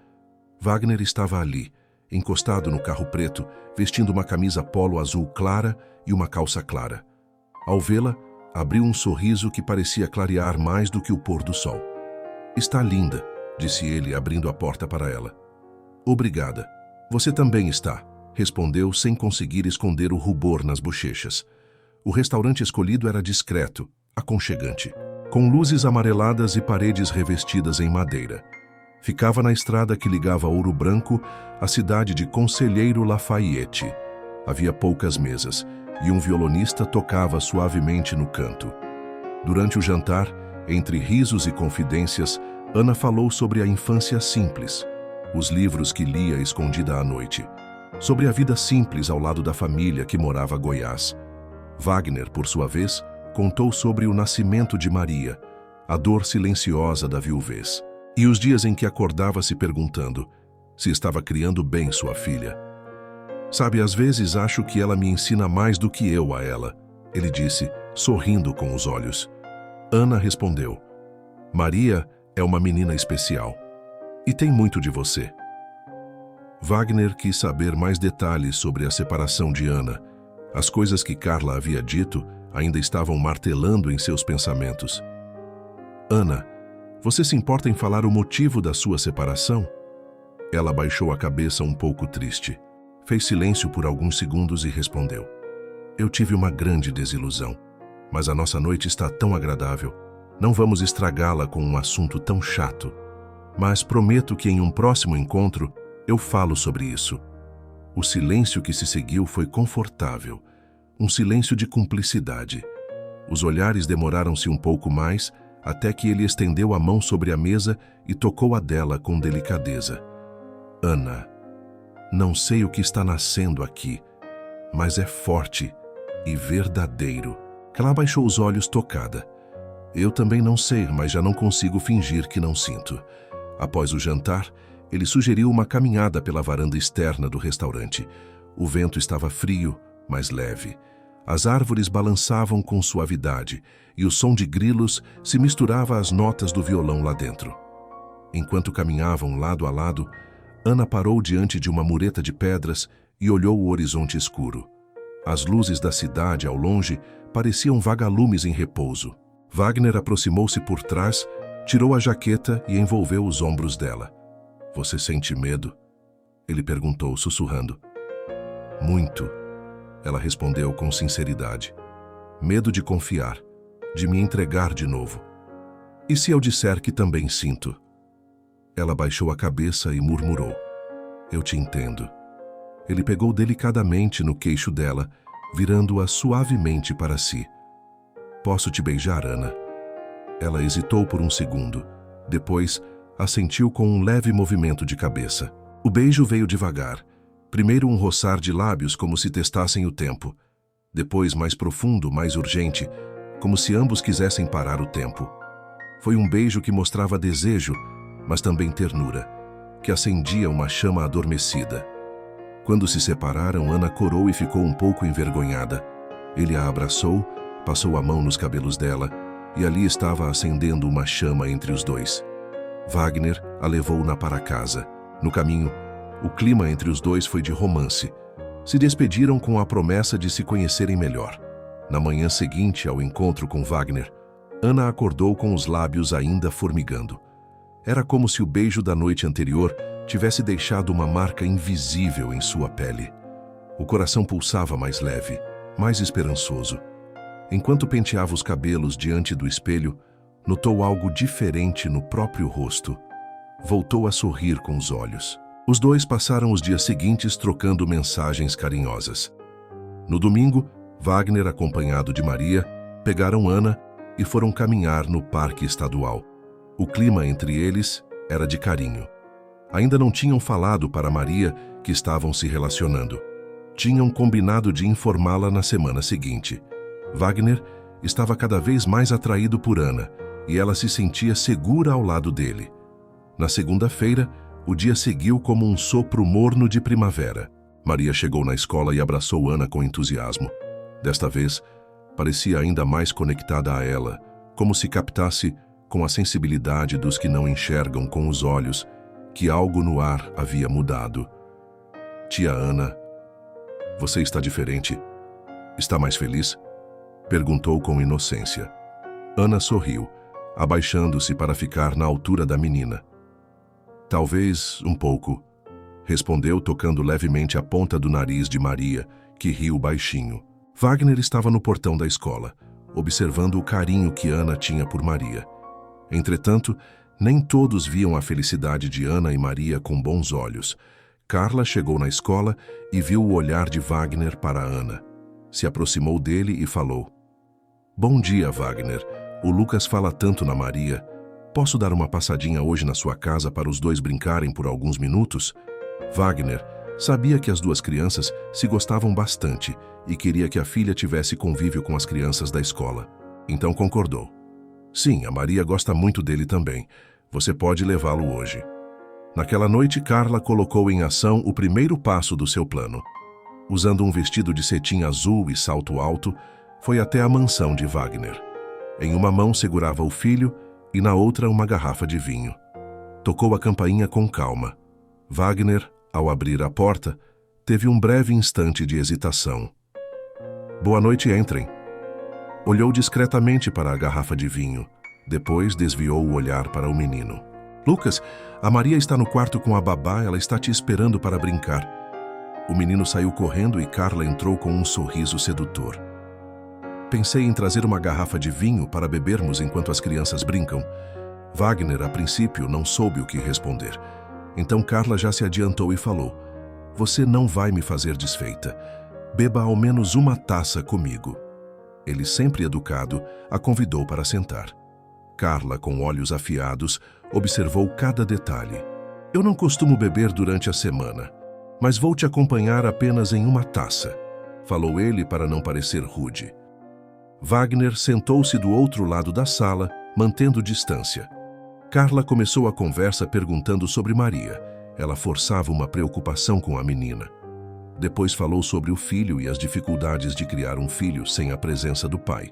S1: Wagner estava ali, encostado no carro preto, vestindo uma camisa polo azul clara e uma calça clara. Ao vê-la, abriu um sorriso que parecia clarear mais do que o pôr do sol. Está linda, disse ele, abrindo a porta para ela. Obrigada. Você também está, respondeu sem conseguir esconder o rubor nas bochechas. O restaurante escolhido era discreto, aconchegante, com luzes amareladas e paredes revestidas em madeira. Ficava na estrada que ligava Ouro Branco à cidade de Conselheiro Lafayette. Havia poucas mesas, e um violonista tocava suavemente no canto. Durante o jantar, entre risos e confidências, Ana falou sobre a infância simples, os livros que lia escondida à noite, sobre a vida simples ao lado da família que morava em Goiás. Wagner, por sua vez, contou sobre o nascimento de Maria, a dor silenciosa da viuvez, e os dias em que acordava se perguntando se estava criando bem sua filha. Sabe, às vezes acho que ela me ensina mais do que eu a ela, ele disse, sorrindo com os olhos. Ana respondeu, Maria é uma menina especial e tem muito de você. Wagner quis saber mais detalhes sobre a separação de Ana. As coisas que Carla havia dito ainda estavam martelando em seus pensamentos. Ana, você se importa em falar o motivo da sua separação? Ela baixou a cabeça um pouco triste. Fez silêncio por alguns segundos e respondeu. Eu tive uma grande desilusão, mas a nossa noite está tão agradável. Não vamos estragá-la com um assunto tão chato. Mas prometo que em um próximo encontro eu falo sobre isso. O silêncio que se seguiu foi confortável, um silêncio de cumplicidade. Os olhares demoraram-se um pouco mais, até que ele estendeu a mão sobre a mesa e tocou a dela com delicadeza. Ana, não sei o que está nascendo aqui, mas é forte e verdadeiro. Ela abaixou os olhos tocada. Eu também não sei, mas já não consigo fingir que não sinto. Após o jantar, ele sugeriu uma caminhada pela varanda externa do restaurante. O vento estava frio, mas leve. As árvores balançavam com suavidade e o som de grilos se misturava às notas do violão lá dentro. Enquanto caminhavam lado a lado, Ana parou diante de uma mureta de pedras e olhou o horizonte escuro. As luzes da cidade ao longe pareciam vagalumes em repouso. Wagner aproximou-se por trás, tirou a jaqueta e envolveu os ombros dela. Você sente medo? Ele perguntou, sussurrando. Muito. Ela respondeu com sinceridade. Medo de confiar, de me entregar de novo. E se eu disser que também sinto? Ela baixou a cabeça e murmurou. Eu te entendo. Ele pegou delicadamente no queixo dela, virando-a suavemente para si. Posso te beijar, Ana? Ela hesitou por um segundo. Depois, assentiu com um leve movimento de cabeça. O beijo veio devagar. Primeiro um roçar de lábios como se testassem o tempo. Depois mais profundo, mais urgente, como se ambos quisessem parar o tempo. Foi um beijo que mostrava desejo, mas também ternura, que acendia uma chama adormecida. Quando se separaram, Ana corou e ficou um pouco envergonhada. Ele a abraçou, passou a mão nos cabelos dela, e ali estava acendendo uma chama entre os dois. Wagner a levou-na para casa. No caminho, o clima entre os dois foi de romance. Se despediram com a promessa de se conhecerem melhor. Na manhã seguinte ao encontro com Wagner, Ana acordou com os lábios ainda formigando. Era como se o beijo da noite anterior tivesse deixado uma marca invisível em sua pele. O coração pulsava mais leve, mais esperançoso. Enquanto penteava os cabelos diante do espelho, notou algo diferente no próprio rosto. Voltou a sorrir com os olhos. Os dois passaram os dias seguintes trocando mensagens carinhosas. No domingo, Wagner, acompanhado de Maria, pegaram Ana e foram caminhar no Parque Estadual. O clima entre eles era de carinho. Ainda não tinham falado para Maria que estavam se relacionando. Tinham combinado de informá-la na semana seguinte. Wagner estava cada vez mais atraído por Ana e ela se sentia segura ao lado dele. Na segunda-feira, o dia seguiu como um sopro morno de primavera. Maria chegou na escola e abraçou Ana com entusiasmo. Desta vez, parecia ainda mais conectada a ela, como se captasse, com a sensibilidade dos que não enxergam com os olhos, que algo no ar havia mudado. Tia Ana, você está diferente? Está mais feliz? Perguntou com inocência. Ana sorriu, abaixando-se para ficar na altura da menina. Talvez um pouco, respondeu tocando levemente a ponta do nariz de Maria, que riu baixinho. Wagner estava no portão da escola, observando o carinho que Ana tinha por Maria. Entretanto, nem todos viam a felicidade de Ana e Maria com bons olhos. Carla chegou na escola e viu o olhar de Wagner para Ana. Se aproximou dele e falou: Bom dia, Wagner. O Lucas fala tanto na Maria. Posso dar uma passadinha hoje na sua casa para os dois brincarem por alguns minutos? Wagner sabia que as duas crianças se gostavam bastante e queria que a filha tivesse convívio com as crianças da escola. Então concordou. Sim, a Maria gosta muito dele também. Você pode levá-lo hoje. Naquela noite, Carla colocou em ação o primeiro passo do seu plano. Usando um vestido de cetim azul e salto alto, foi até a mansão de Wagner. Em uma mão segurava o filho e na outra uma garrafa de vinho. Tocou a campainha com calma. Wagner, ao abrir a porta, teve um breve instante de hesitação. Boa noite, entrem. Olhou discretamente para a garrafa de vinho. Depois desviou o olhar para o menino. Lucas, a Maria está no quarto com a babá, ela está te esperando para brincar. O menino saiu correndo e Carla entrou com um sorriso sedutor. Pensei em trazer uma garrafa de vinho para bebermos enquanto as crianças brincam. Wagner, a princípio, não soube o que responder. Então Carla já se adiantou e falou: Você não vai me fazer desfeita. Beba ao menos uma taça comigo. Ele, sempre educado, a convidou para sentar. Carla, com olhos afiados, observou cada detalhe. Eu não costumo beber durante a semana, mas vou te acompanhar apenas em uma taça, falou ele para não parecer rude. Wagner sentou-se do outro lado da sala, mantendo distância. Carla começou a conversa perguntando sobre Maria. Ela forçava uma preocupação com a menina. Depois falou sobre o filho e as dificuldades de criar um filho sem a presença do pai.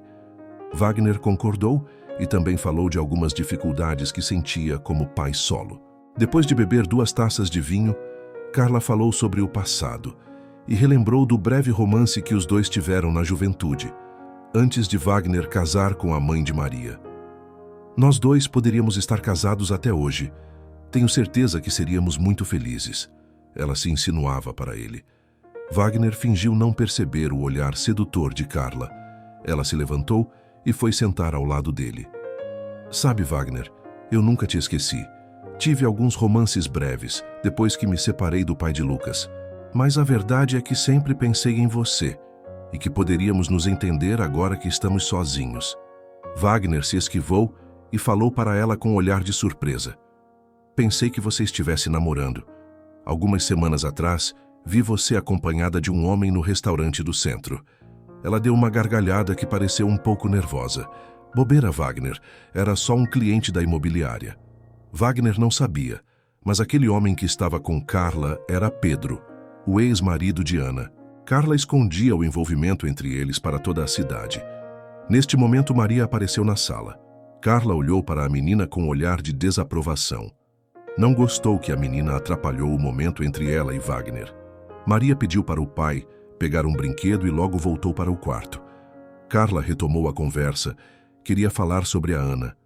S1: Wagner concordou e também falou de algumas dificuldades que sentia como pai solo. Depois de beber 2 taças de vinho, Carla falou sobre o passado e relembrou do breve romance que os dois tiveram na juventude, antes de Wagner casar com a mãe de Maria. Nós dois poderíamos estar casados até hoje. Tenho certeza que seríamos muito felizes. Ela se insinuava para ele. Wagner fingiu não perceber o olhar sedutor de Carla. Ela se levantou e foi sentar ao lado dele. Sabe, Wagner, eu nunca te esqueci. Tive alguns romances breves, depois que me separei do pai de Lucas. Mas a verdade é que sempre pensei em você, e que poderíamos nos entender agora que estamos sozinhos. Wagner se esquivou e falou para ela com um olhar de surpresa. Pensei que você estivesse namorando. Algumas semanas atrás, vi você acompanhada de um homem no restaurante do centro. Ela deu uma gargalhada que pareceu um pouco nervosa. Bobeira, Wagner. Era só um cliente da imobiliária. Wagner não sabia, mas aquele homem que estava com Carla era Pedro, o ex-marido de Ana. Carla escondia o envolvimento entre eles para toda a cidade. Neste momento, Maria apareceu na sala. Carla olhou para a menina com um olhar de desaprovação. Não gostou que a menina atrapalhou o momento entre ela e Wagner. Maria pediu para o pai pegar um brinquedo e logo voltou para o quarto. Carla retomou a conversa. Queria falar sobre a Ana.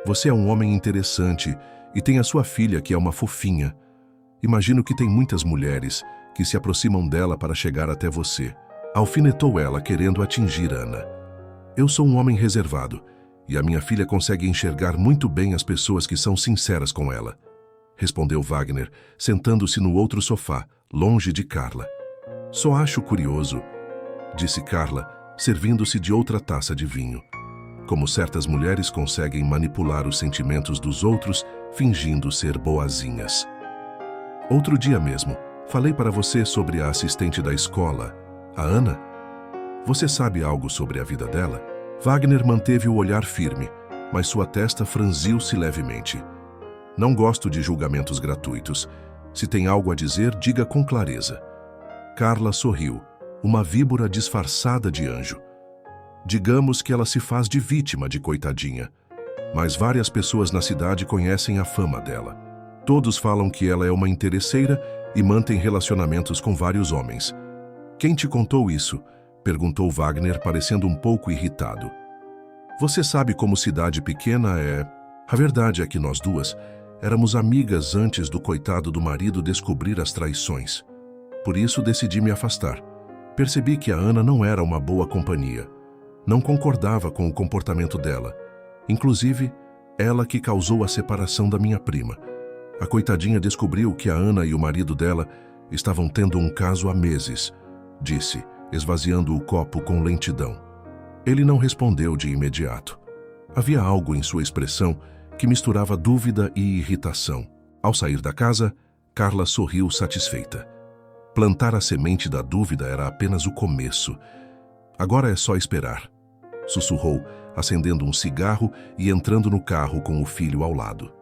S1: Você é um homem interessante e tem a sua filha, que é uma fofinha. Imagino que tem muitas mulheres que se aproximam dela para chegar até você. Alfinetou ela, querendo atingir Ana. Eu sou um homem reservado e a minha filha consegue enxergar muito bem as pessoas que são sinceras com ela, respondeu Wagner, sentando-se no outro sofá, longe de Carla. Só acho curioso, disse Carla, servindo-se de outra taça de vinho. Como certas mulheres conseguem manipular os sentimentos dos outros, fingindo ser boazinhas. Outro dia mesmo, falei para você sobre a assistente da escola, a Ana. Você sabe algo sobre a vida dela? Wagner manteve o olhar firme, mas sua testa franziu-se levemente. Não gosto de julgamentos gratuitos. Se tem algo a dizer, diga com clareza. Carla sorriu, uma víbora disfarçada de anjo. Digamos que ela se faz de vítima de coitadinha. Mas várias pessoas na cidade conhecem a fama dela. Todos falam que ela é uma interesseira e mantém relacionamentos com vários homens. Quem te contou isso? Perguntou Wagner, parecendo um pouco irritado. Você sabe como cidade pequena é... A verdade é que nós duas éramos amigas antes do coitado do marido descobrir as traições. Por isso decidi me afastar. Percebi que a Ana não era uma boa companhia. Não concordava com o comportamento dela. Inclusive, ela que causou a separação da minha prima. A coitadinha descobriu que a Ana e o marido dela estavam tendo um caso há meses, disse, esvaziando o copo com lentidão. Ele não respondeu de imediato. Havia algo em sua expressão que misturava dúvida e irritação. Ao sair da casa, Carla sorriu satisfeita. Plantar a semente da dúvida era apenas o começo. Agora é só esperar, sussurrou, acendendo um cigarro e entrando no carro com o filho ao lado.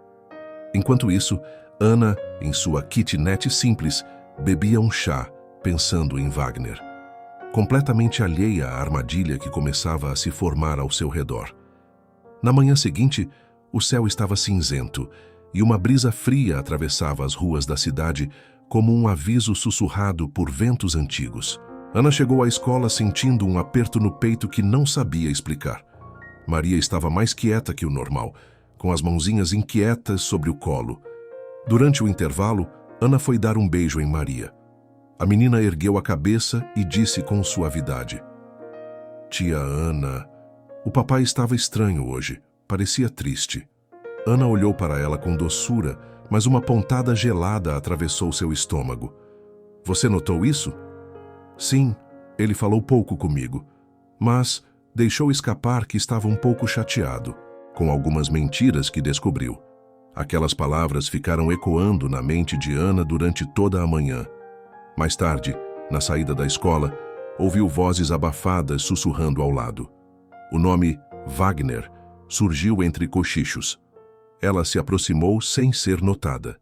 S1: Enquanto isso, Ana, em sua kitnet simples, bebia um chá, pensando em Wagner. Completamente alheia à armadilha que começava a se formar ao seu redor. Na manhã seguinte, o céu estava cinzento e uma brisa fria atravessava as ruas da cidade como um aviso sussurrado por ventos antigos. Ana chegou à escola sentindo um aperto no peito que não sabia explicar. Maria estava mais quieta que o normal, com as mãozinhas inquietas sobre o colo. Durante o intervalo, Ana foi dar um beijo em Maria. A menina ergueu a cabeça e disse com suavidade: Tia Ana, o papai estava estranho hoje, parecia triste. Ana olhou para ela com doçura, mas uma pontada gelada atravessou seu estômago. Você notou isso? Sim, ele falou pouco comigo. Mas deixou escapar que estava um pouco chateado, com algumas mentiras que descobriu. Aquelas palavras ficaram ecoando na mente de Ana durante toda a manhã. Mais tarde, na saída da escola, ouviu vozes abafadas sussurrando ao lado. O nome Wagner surgiu entre cochichos. Ela se aproximou sem ser notada.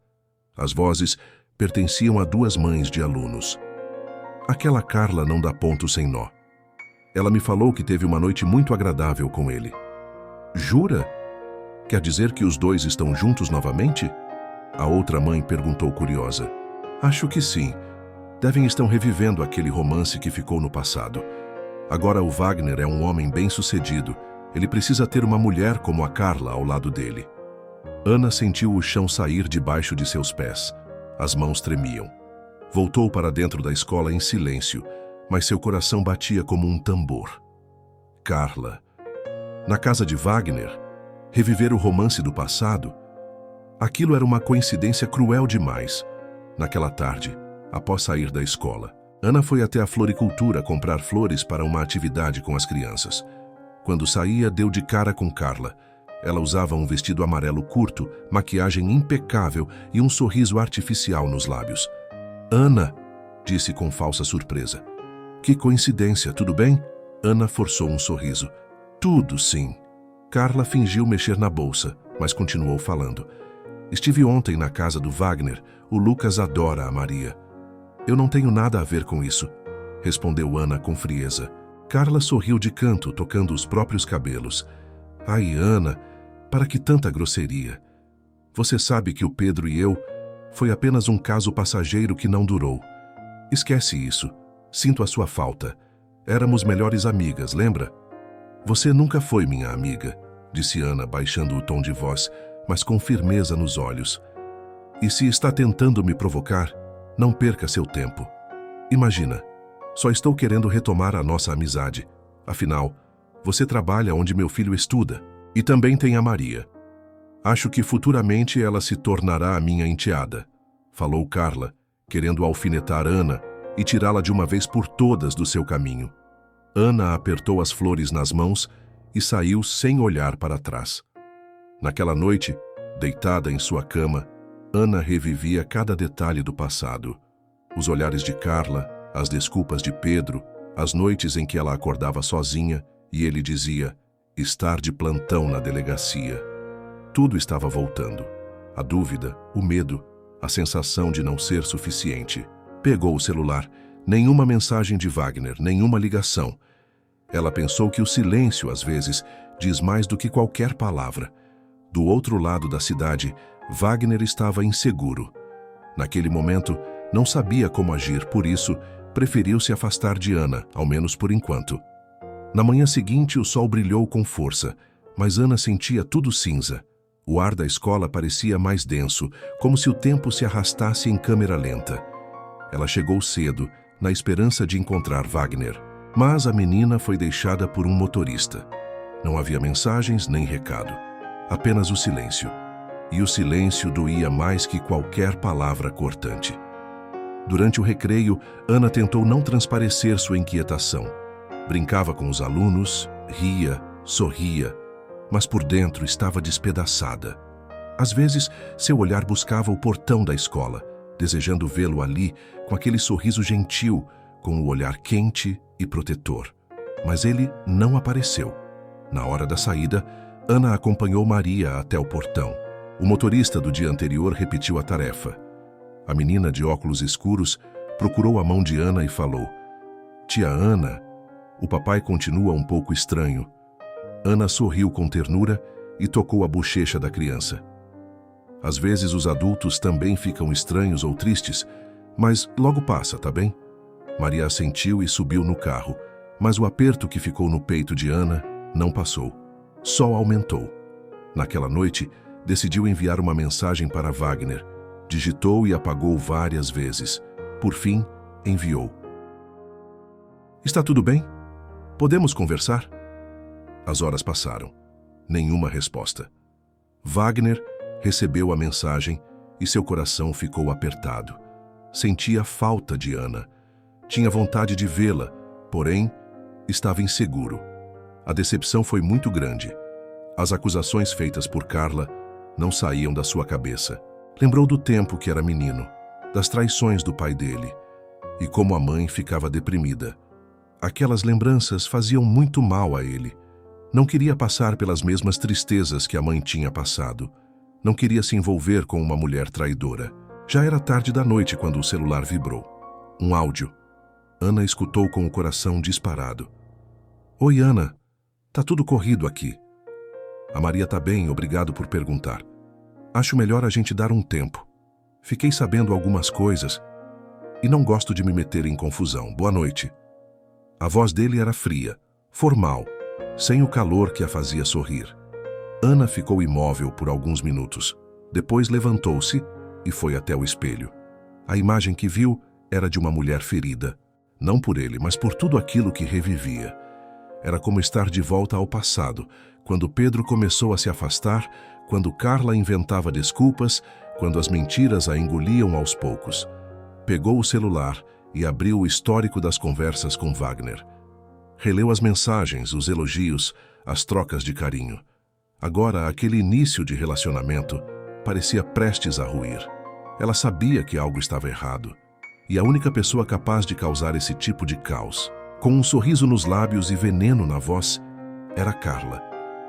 S1: As vozes pertenciam a duas mães de alunos. Aquela Carla não dá ponto sem nó. Ela me falou que teve uma noite muito agradável com ele. Jura? Quer dizer que os dois estão juntos novamente? A outra mãe perguntou curiosa. Acho que sim. Devem estar revivendo aquele romance que ficou no passado. Agora o Wagner é um homem bem-sucedido. Ele precisa ter uma mulher como a Carla ao lado dele. Ana sentiu o chão sair debaixo de seus pés. As mãos tremiam. Voltou para dentro da escola em silêncio, mas seu coração batia como um tambor. Carla. Na casa de Wagner, reviver o romance do passado? Aquilo era uma coincidência cruel demais. Naquela tarde, após sair da escola, Ana foi até a floricultura comprar flores para uma atividade com as crianças. Quando saía, deu de cara com Carla. Ela usava um vestido amarelo curto, maquiagem impecável e um sorriso artificial nos lábios. Ana, disse com falsa surpresa. Que coincidência, tudo bem? Ana forçou um sorriso. Tudo, sim. Carla fingiu mexer na bolsa, mas continuou falando. Estive ontem na casa do Wagner. O Lucas adora a Maria. Eu não tenho nada a ver com isso, respondeu Ana com frieza. Carla sorriu de canto, tocando os próprios cabelos. Ai, Ana, para que tanta grosseria? Você sabe que o Pedro e eu foi apenas um caso passageiro que não durou. Esquece isso. Sinto a sua falta. Éramos melhores amigas, lembra? Você nunca foi minha amiga, disse Ana, baixando o tom de voz, mas com firmeza nos olhos. E se está tentando me provocar, não perca seu tempo. Imagina, só estou querendo retomar a nossa amizade. Afinal, você trabalha onde meu filho estuda e também tem a Maria. Acho que futuramente ela se tornará a minha enteada, falou Carla, querendo alfinetar Ana e tirá-la de uma vez por todas do seu caminho. Ana apertou as flores nas mãos e saiu sem olhar para trás. Naquela noite, deitada em sua cama, Ana revivia cada detalhe do passado. Os olhares de Carla, as desculpas de Pedro, as noites em que ela acordava sozinha e ele dizia estar de plantão na delegacia. Tudo estava voltando. A dúvida, o medo, a sensação de não ser suficiente. Pegou o celular. Nenhuma mensagem de Wagner, nenhuma ligação. Ela pensou que o silêncio, às vezes, diz mais do que qualquer palavra. Do outro lado da cidade, Wagner estava inseguro. Naquele momento, não sabia como agir, por isso, preferiu se afastar de Ana, ao menos por enquanto. Na manhã seguinte, o sol brilhou com força, mas Ana sentia tudo cinza. O ar da escola parecia mais denso, como se o tempo se arrastasse em câmera lenta. Ela chegou cedo, na esperança de encontrar Wagner, mas a menina foi deixada por um motorista. Não havia mensagens nem recado, apenas o silêncio. E o silêncio doía mais que qualquer palavra cortante. Durante o recreio, Ana tentou não transparecer sua inquietação. Brincava com os alunos, ria, sorria, mas por dentro estava despedaçada. Às vezes, seu olhar buscava o portão da escola, desejando vê-lo ali com aquele sorriso gentil, com o olhar quente e protetor. Mas ele não apareceu. Na hora da saída, Ana acompanhou Maria até o portão. O motorista do dia anterior repetiu a tarefa. A menina de óculos escuros procurou a mão de Ana e falou: Tia Ana, o papai continua um pouco estranho. Ana sorriu com ternura e tocou a bochecha da criança. Às vezes os adultos também ficam estranhos ou tristes, mas logo passa, tá bem? Maria assentiu e subiu no carro, mas o aperto que ficou no peito de Ana não passou. Só aumentou. Naquela noite, decidiu enviar uma mensagem para Wagner. Digitou e apagou várias vezes. Por fim, enviou. Está tudo bem? Podemos conversar? As horas passaram. Nenhuma resposta. Wagner recebeu a mensagem e seu coração ficou apertado. Sentia falta de Ana. Tinha vontade de vê-la, porém, estava inseguro. A decepção foi muito grande. As acusações feitas por Carla não saíam da sua cabeça. Lembrou do tempo que era menino, das traições do pai dele, e como a mãe ficava deprimida. Aquelas lembranças faziam muito mal a ele. Não queria passar pelas mesmas tristezas que a mãe tinha passado. Não queria se envolver com uma mulher traidora. Já era tarde da noite quando o celular vibrou. Um áudio. Ana escutou com o coração disparado. Oi, Ana. Tá tudo corrido aqui. A Maria tá bem, obrigado por perguntar. Acho melhor a gente dar um tempo. Fiquei sabendo algumas coisas e não gosto de me meter em confusão. Boa noite. A voz dele era fria, formal, sem o calor que a fazia sorrir. Ana ficou imóvel por alguns minutos. Depois levantou-se e foi até o espelho. A imagem que viu era de uma mulher ferida, não por ele, mas por tudo aquilo que revivia. Era como estar de volta ao passado, quando Pedro começou a se afastar, quando Carla inventava desculpas, quando as mentiras a engoliam aos poucos. Pegou o celular e abriu o histórico das conversas com Wagner. Releu as mensagens, os elogios, as trocas de carinho. Agora, aquele início de relacionamento parecia prestes a ruir. Ela sabia que algo estava errado. E a única pessoa capaz de causar esse tipo de caos, com um sorriso nos lábios e veneno na voz, era Carla.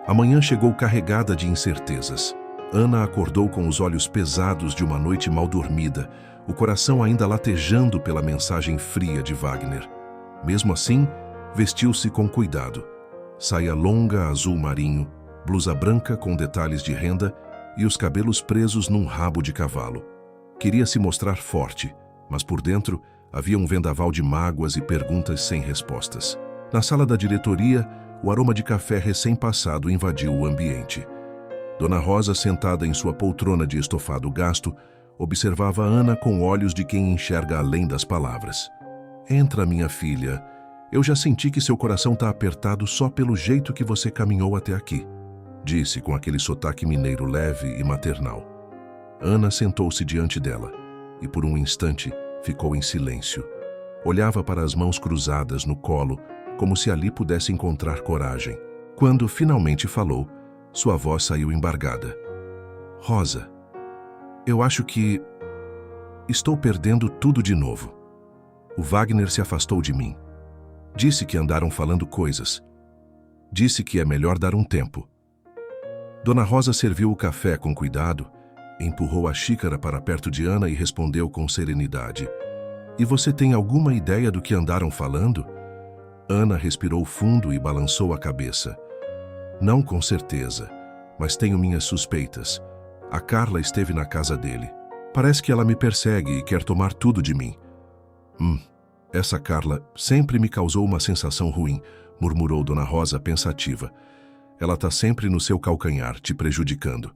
S1: A manhã chegou carregada de incertezas. Ana acordou com os olhos pesados de uma noite mal dormida, o coração ainda latejando pela mensagem fria de Wagner. Mesmo assim, vestiu-se com cuidado. Saia longa azul marinho, blusa branca com detalhes de renda e os cabelos presos num rabo de cavalo. Queria se mostrar forte, mas por dentro havia um vendaval de mágoas e perguntas sem respostas. Na sala da diretoria, o aroma de café recém-passado invadiu o ambiente. Dona Rosa, sentada em sua poltrona de estofado gasto, observava Ana com olhos de quem enxerga além das palavras. Entra, minha filha. Eu já senti que seu coração está apertado só pelo jeito que você caminhou até aqui, disse com aquele sotaque mineiro leve e maternal. Ana sentou-se diante dela e por um instante ficou em silêncio. Olhava para as mãos cruzadas no colo, como se ali pudesse encontrar coragem. Quando finalmente falou, sua voz saiu embargada. Rosa, eu acho que estou perdendo tudo de novo. O Wagner se afastou de mim. Disse que andaram falando coisas. Disse que é melhor dar um tempo. Dona Rosa serviu o café com cuidado, empurrou a xícara para perto de Ana e respondeu com serenidade. E você tem alguma ideia do que andaram falando? Ana respirou fundo e balançou a cabeça. Não com certeza, mas tenho minhas suspeitas. A Carla esteve na casa dele. Parece que ela me persegue e quer tomar tudo de mim. Essa Carla sempre me causou uma sensação ruim, murmurou Dona Rosa pensativa. Ela tá sempre no seu calcanhar, te prejudicando.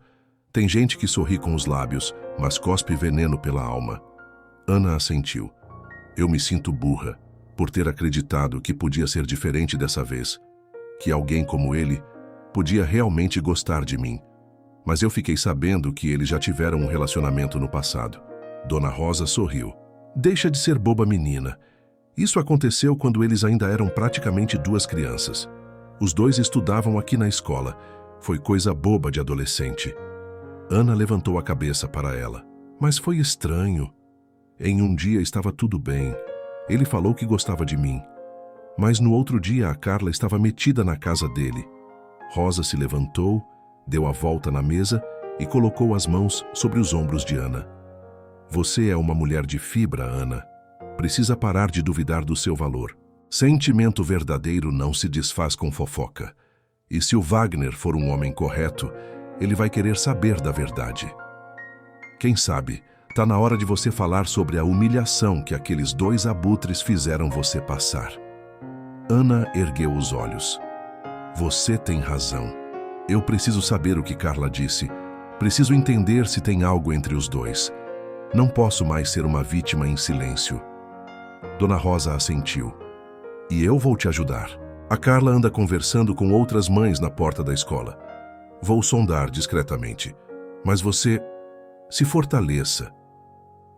S1: Tem gente que sorri com os lábios, mas cospe veneno pela alma. Ana assentiu. Eu me sinto burra por ter acreditado que podia ser diferente dessa vez, que alguém como ele podia realmente gostar de mim. Mas eu fiquei sabendo que eles já tiveram um relacionamento no passado. Dona Rosa sorriu. Deixa de ser boba, menina. Isso aconteceu quando eles ainda eram praticamente duas crianças. Os dois estudavam aqui na escola. Foi coisa boba de adolescente. Ana levantou a cabeça para ela. Mas foi estranho. Em um dia estava tudo bem. Ele falou que gostava de mim. Mas no outro dia a Carla estava metida na casa dele. Rosa se levantou, deu a volta na mesa e colocou as mãos sobre os ombros de Ana. Você é uma mulher de fibra, Ana. Precisa parar de duvidar do seu valor. Sentimento verdadeiro não se desfaz com fofoca. E se o Wagner for um homem correto, ele vai querer saber da verdade. Quem sabe, tá na hora de você falar sobre a humilhação que aqueles dois abutres fizeram você passar. Ana ergueu os olhos. Você tem razão. Eu preciso saber o que Carla disse. Preciso entender se tem algo entre os dois. Não posso mais ser uma vítima em silêncio. Dona Rosa assentiu. E eu vou te ajudar. A Carla anda conversando com outras mães na porta da escola. Vou sondar discretamente. Mas você se fortaleça.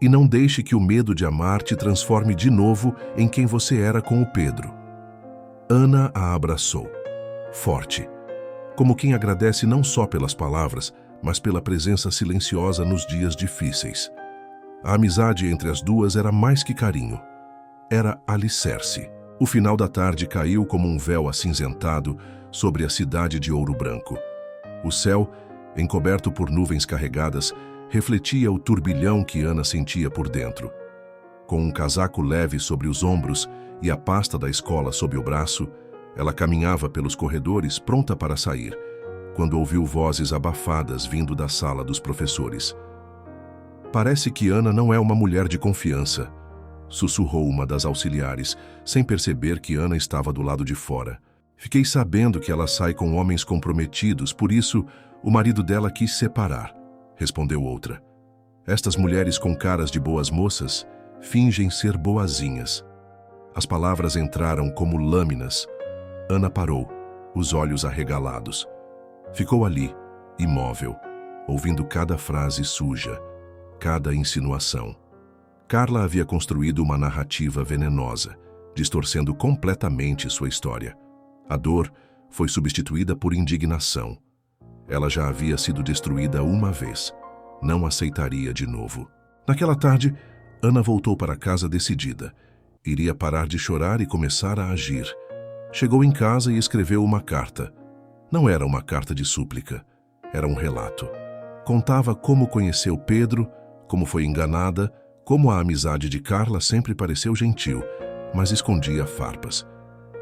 S1: E não deixe que o medo de amar te transforme de novo em quem você era com o Pedro. Ana a abraçou. forte, como quem agradece não só pelas palavras, mas pela presença silenciosa nos dias difíceis. A amizade entre as duas era mais que carinho, era alicerce. O final da tarde caiu como um véu acinzentado sobre a cidade de Ouro Branco. O céu, encoberto por nuvens carregadas, refletia o turbilhão que Ana sentia por dentro. Com um casaco leve sobre os ombros e a pasta da escola sob o braço, ela caminhava pelos corredores pronta para sair, quando ouviu vozes abafadas vindo da sala dos professores. Parece que Ana não é uma mulher de confiança, sussurrou uma das auxiliares, sem perceber que Ana estava do lado de fora. Fiquei sabendo que ela sai com homens comprometidos, por isso o marido dela quis separar, respondeu outra. Estas mulheres com caras de boas moças fingem ser boazinhas. As palavras entraram como lâminas. Ana parou, os olhos arregalados. Ficou ali, imóvel, ouvindo cada frase suja, cada insinuação. Carla havia construído uma narrativa venenosa, distorcendo completamente sua história. A dor foi substituída por indignação. Ela já havia sido destruída uma vez. Não aceitaria de novo. Naquela tarde, Ana voltou para casa decidida. Iria parar de chorar e começar a agir. Chegou em casa e escreveu uma carta. Não era uma carta de súplica, era um relato. Contava como conheceu Pedro, como foi enganada, como a amizade de Carla sempre pareceu gentil, mas escondia farpas.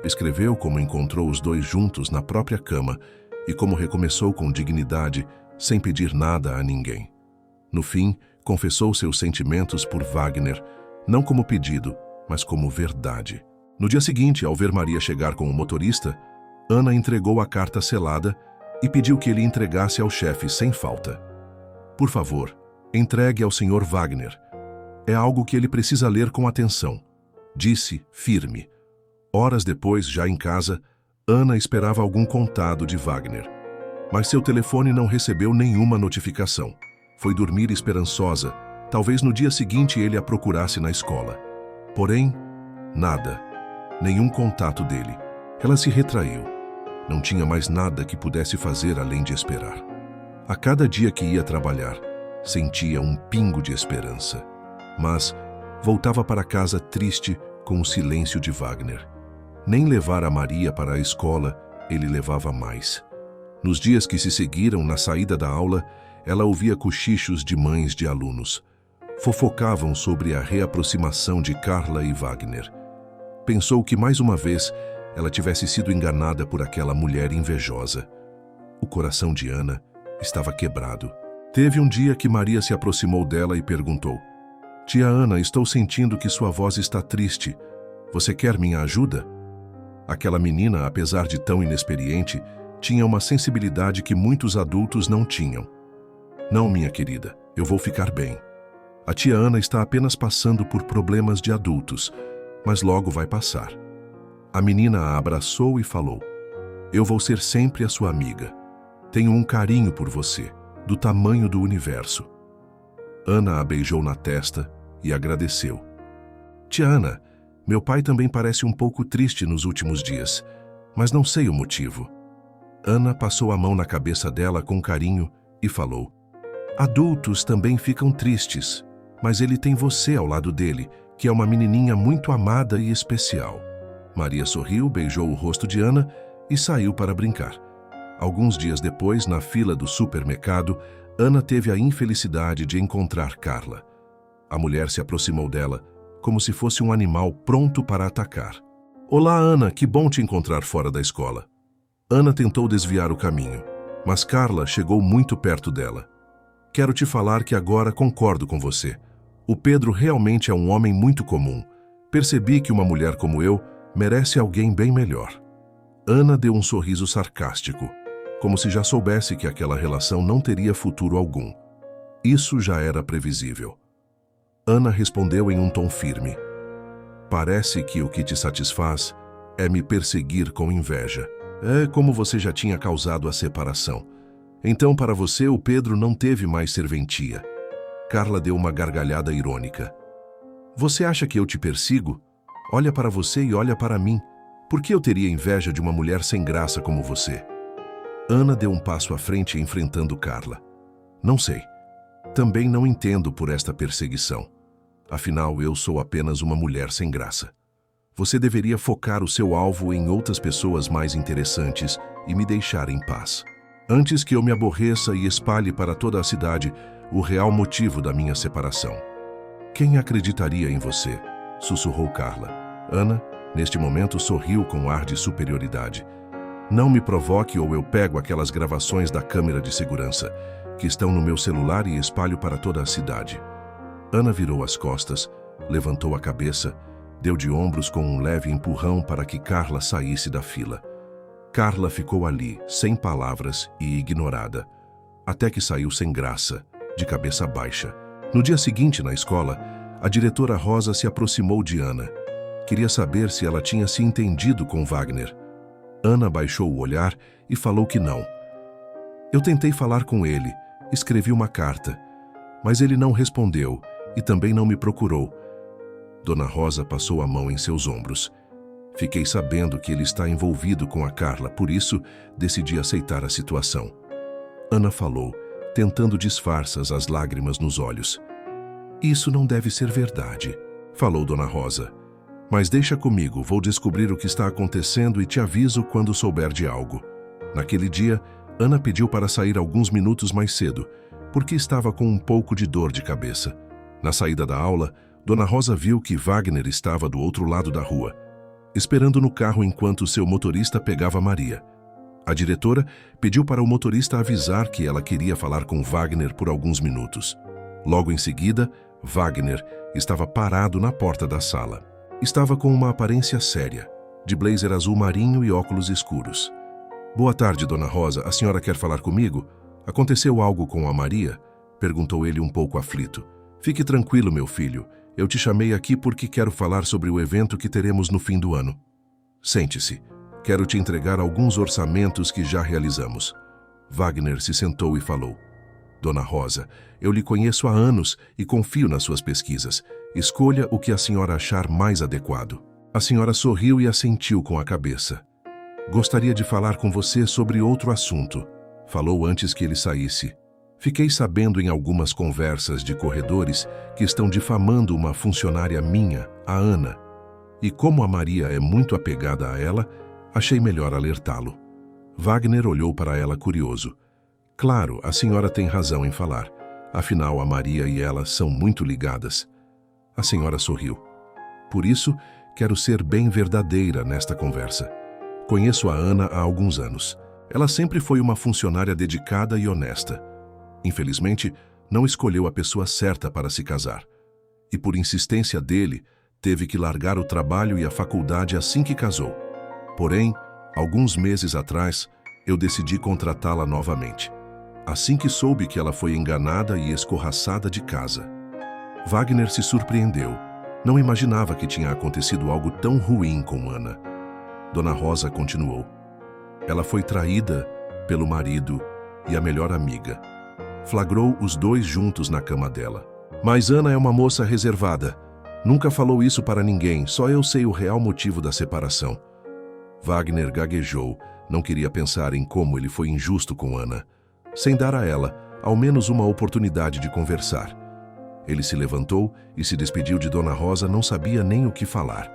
S1: Escreveu como encontrou os dois juntos na própria cama e como recomeçou com dignidade, sem pedir nada a ninguém. No fim, confessou seus sentimentos por Wagner, não como pedido, mas como verdade. No dia seguinte, ao ver Maria chegar com o motorista, Ana entregou a carta selada e pediu que ele entregasse ao chefe sem falta. Por favor, entregue ao Sr. Wagner. É algo que ele precisa ler com atenção, disse, firme. Horas depois, já em casa, Ana esperava algum contado de Wagner. Mas seu telefone não recebeu nenhuma notificação. Foi dormir esperançosa. Talvez no dia seguinte ele a procurasse na escola. Porém, nada. Nenhum contato dele. Ela se retraiu. Não tinha mais nada que pudesse fazer além de esperar. A cada dia que ia trabalhar, sentia um pingo de esperança. Mas voltava para casa triste com o silêncio de Wagner. Nem levar a Maria para a escola, ele levava mais. Nos dias que se seguiram, na saída da aula, ela ouvia cochichos de mães de alunos. Fofocavam sobre a reaproximação de Carla e Wagner. Pensou que mais uma vez ela tivesse sido enganada por aquela mulher invejosa. O coração de Ana estava quebrado. Teve um dia que Maria se aproximou dela e perguntou: "Tia Ana, estou sentindo que sua voz está triste. Você quer minha ajuda?" Aquela menina, apesar de tão inexperiente, tinha uma sensibilidade que muitos adultos não tinham. "Não, minha querida, eu vou ficar bem. A tia Ana está apenas passando por problemas de adultos, mas logo vai passar." A menina a abraçou e falou: "Eu vou ser sempre a sua amiga. Tenho um carinho por você, do tamanho do universo." Ana a beijou na testa e agradeceu. "Tia Ana, meu pai também parece um pouco triste nos últimos dias, mas não sei o motivo." Ana passou a mão na cabeça dela com carinho e falou: "Adultos também ficam tristes, mas ele tem você ao lado dele, que é uma menininha muito amada e especial." Maria sorriu, beijou o rosto de Ana e saiu para brincar. Alguns dias depois, na fila do supermercado, Ana teve a infelicidade de encontrar Carla. A mulher se aproximou dela, como se fosse um animal pronto para atacar. "Olá, Ana, que bom te encontrar fora da escola." Ana tentou desviar o caminho, mas Carla chegou muito perto dela. "Quero te falar que agora concordo com você. O Pedro realmente é um homem muito comum. Percebi que uma mulher como eu merece alguém bem melhor." Ana deu um sorriso sarcástico, como se já soubesse que aquela relação não teria futuro algum. Isso já era previsível. Ana respondeu em um tom firme: "Parece que o que te satisfaz é me perseguir com inveja. É como você já tinha causado a separação. Então, para você, o Pedro não teve mais serventia." Carla deu uma gargalhada irônica. "Você acha que eu te persigo? Olha para você e olha para mim. Por que eu teria inveja de uma mulher sem graça como você? Ana deu um passo à frente enfrentando Carla. Não sei. Também não entendo por esta perseguição. Afinal, eu sou apenas uma mulher sem graça. Você deveria focar o seu alvo em outras pessoas mais interessantes e me deixar em paz. Antes que eu me aborreça e espalhe para toda a cidade o real motivo da minha separação. Quem acreditaria em você? Sussurrou Carla. Ana, neste momento, sorriu com ar de superioridade. Não me provoque ou eu pego aquelas gravações da câmera de segurança que estão no meu celular e espalho para toda a cidade. Ana virou as costas, levantou a cabeça, deu de ombros com um leve empurrão para que Carla saísse da fila. Carla ficou ali, sem palavras e ignorada, até que saiu sem graça, de cabeça baixa. No dia seguinte, na escola, a diretora Rosa se aproximou de Ana. Queria saber se ela tinha se entendido com Wagner. Ana baixou o olhar e falou que não. Eu tentei falar com ele, escrevi uma carta, mas ele não respondeu e também não me procurou. Dona Rosa passou a mão em seus ombros. Fiquei sabendo que ele está envolvido com a Carla, por isso decidi aceitar a situação. Ana falou, tentando disfarçar as lágrimas nos olhos. Isso não deve ser verdade, falou Dona Rosa. Mas deixa comigo, vou descobrir o que está acontecendo e te aviso quando souber de algo. Naquele dia, Ana pediu para sair alguns minutos mais cedo, porque estava com um pouco de dor de cabeça. Na saída da aula, Dona Rosa viu que Wagner estava do outro lado da rua, esperando no carro enquanto seu motorista pegava Maria. A diretora pediu para o motorista avisar que ela queria falar com Wagner por alguns minutos. Logo em seguida, Wagner estava parado na porta da sala. Estava com uma aparência séria, de blazer azul marinho e óculos escuros. Boa tarde, Dona Rosa. A senhora quer falar comigo? Aconteceu algo com a Maria? Perguntou ele um pouco aflito. Fique tranquilo, meu filho. Eu te chamei aqui porque quero falar sobre o evento que teremos no fim do ano. Sente-se. Quero te entregar alguns orçamentos que já realizamos. Wagner se sentou e falou. Dona Rosa, eu lhe conheço há anos e confio nas suas pesquisas. Escolha o que a senhora achar mais adequado. A senhora sorriu e assentiu com a cabeça. Gostaria de falar com você sobre outro assunto, falou antes que ele saísse. Fiquei sabendo em algumas conversas de corredores que estão difamando uma funcionária minha, a Ana. E como a Maria é muito apegada a ela, achei melhor alertá-lo. Wagner olhou para ela curioso. Claro, a senhora tem razão em falar. Afinal, a Maria e ela são muito ligadas. A senhora sorriu. Por isso, quero ser bem verdadeira nesta conversa. Conheço a Ana há alguns anos. Ela sempre foi uma funcionária dedicada e honesta. Infelizmente, não escolheu a pessoa certa para se casar. E por insistência dele, teve que largar o trabalho e a faculdade assim que casou. Porém, alguns meses atrás, eu decidi contratá-la novamente. Assim que soube que ela foi enganada e escorraçada de casa. Wagner se surpreendeu. Não imaginava que tinha acontecido algo tão ruim com Ana. Dona Rosa continuou. Ela foi traída pelo marido e a melhor amiga. Flagrou os dois juntos na cama dela. Mas Ana é uma moça reservada. Nunca falou isso para ninguém, só eu sei o real motivo da separação. Wagner gaguejou, não queria pensar em como ele foi injusto com Ana, sem dar a ela, ao menos uma oportunidade de conversar. Ele se levantou e se despediu de Dona Rosa, não sabia nem o que falar.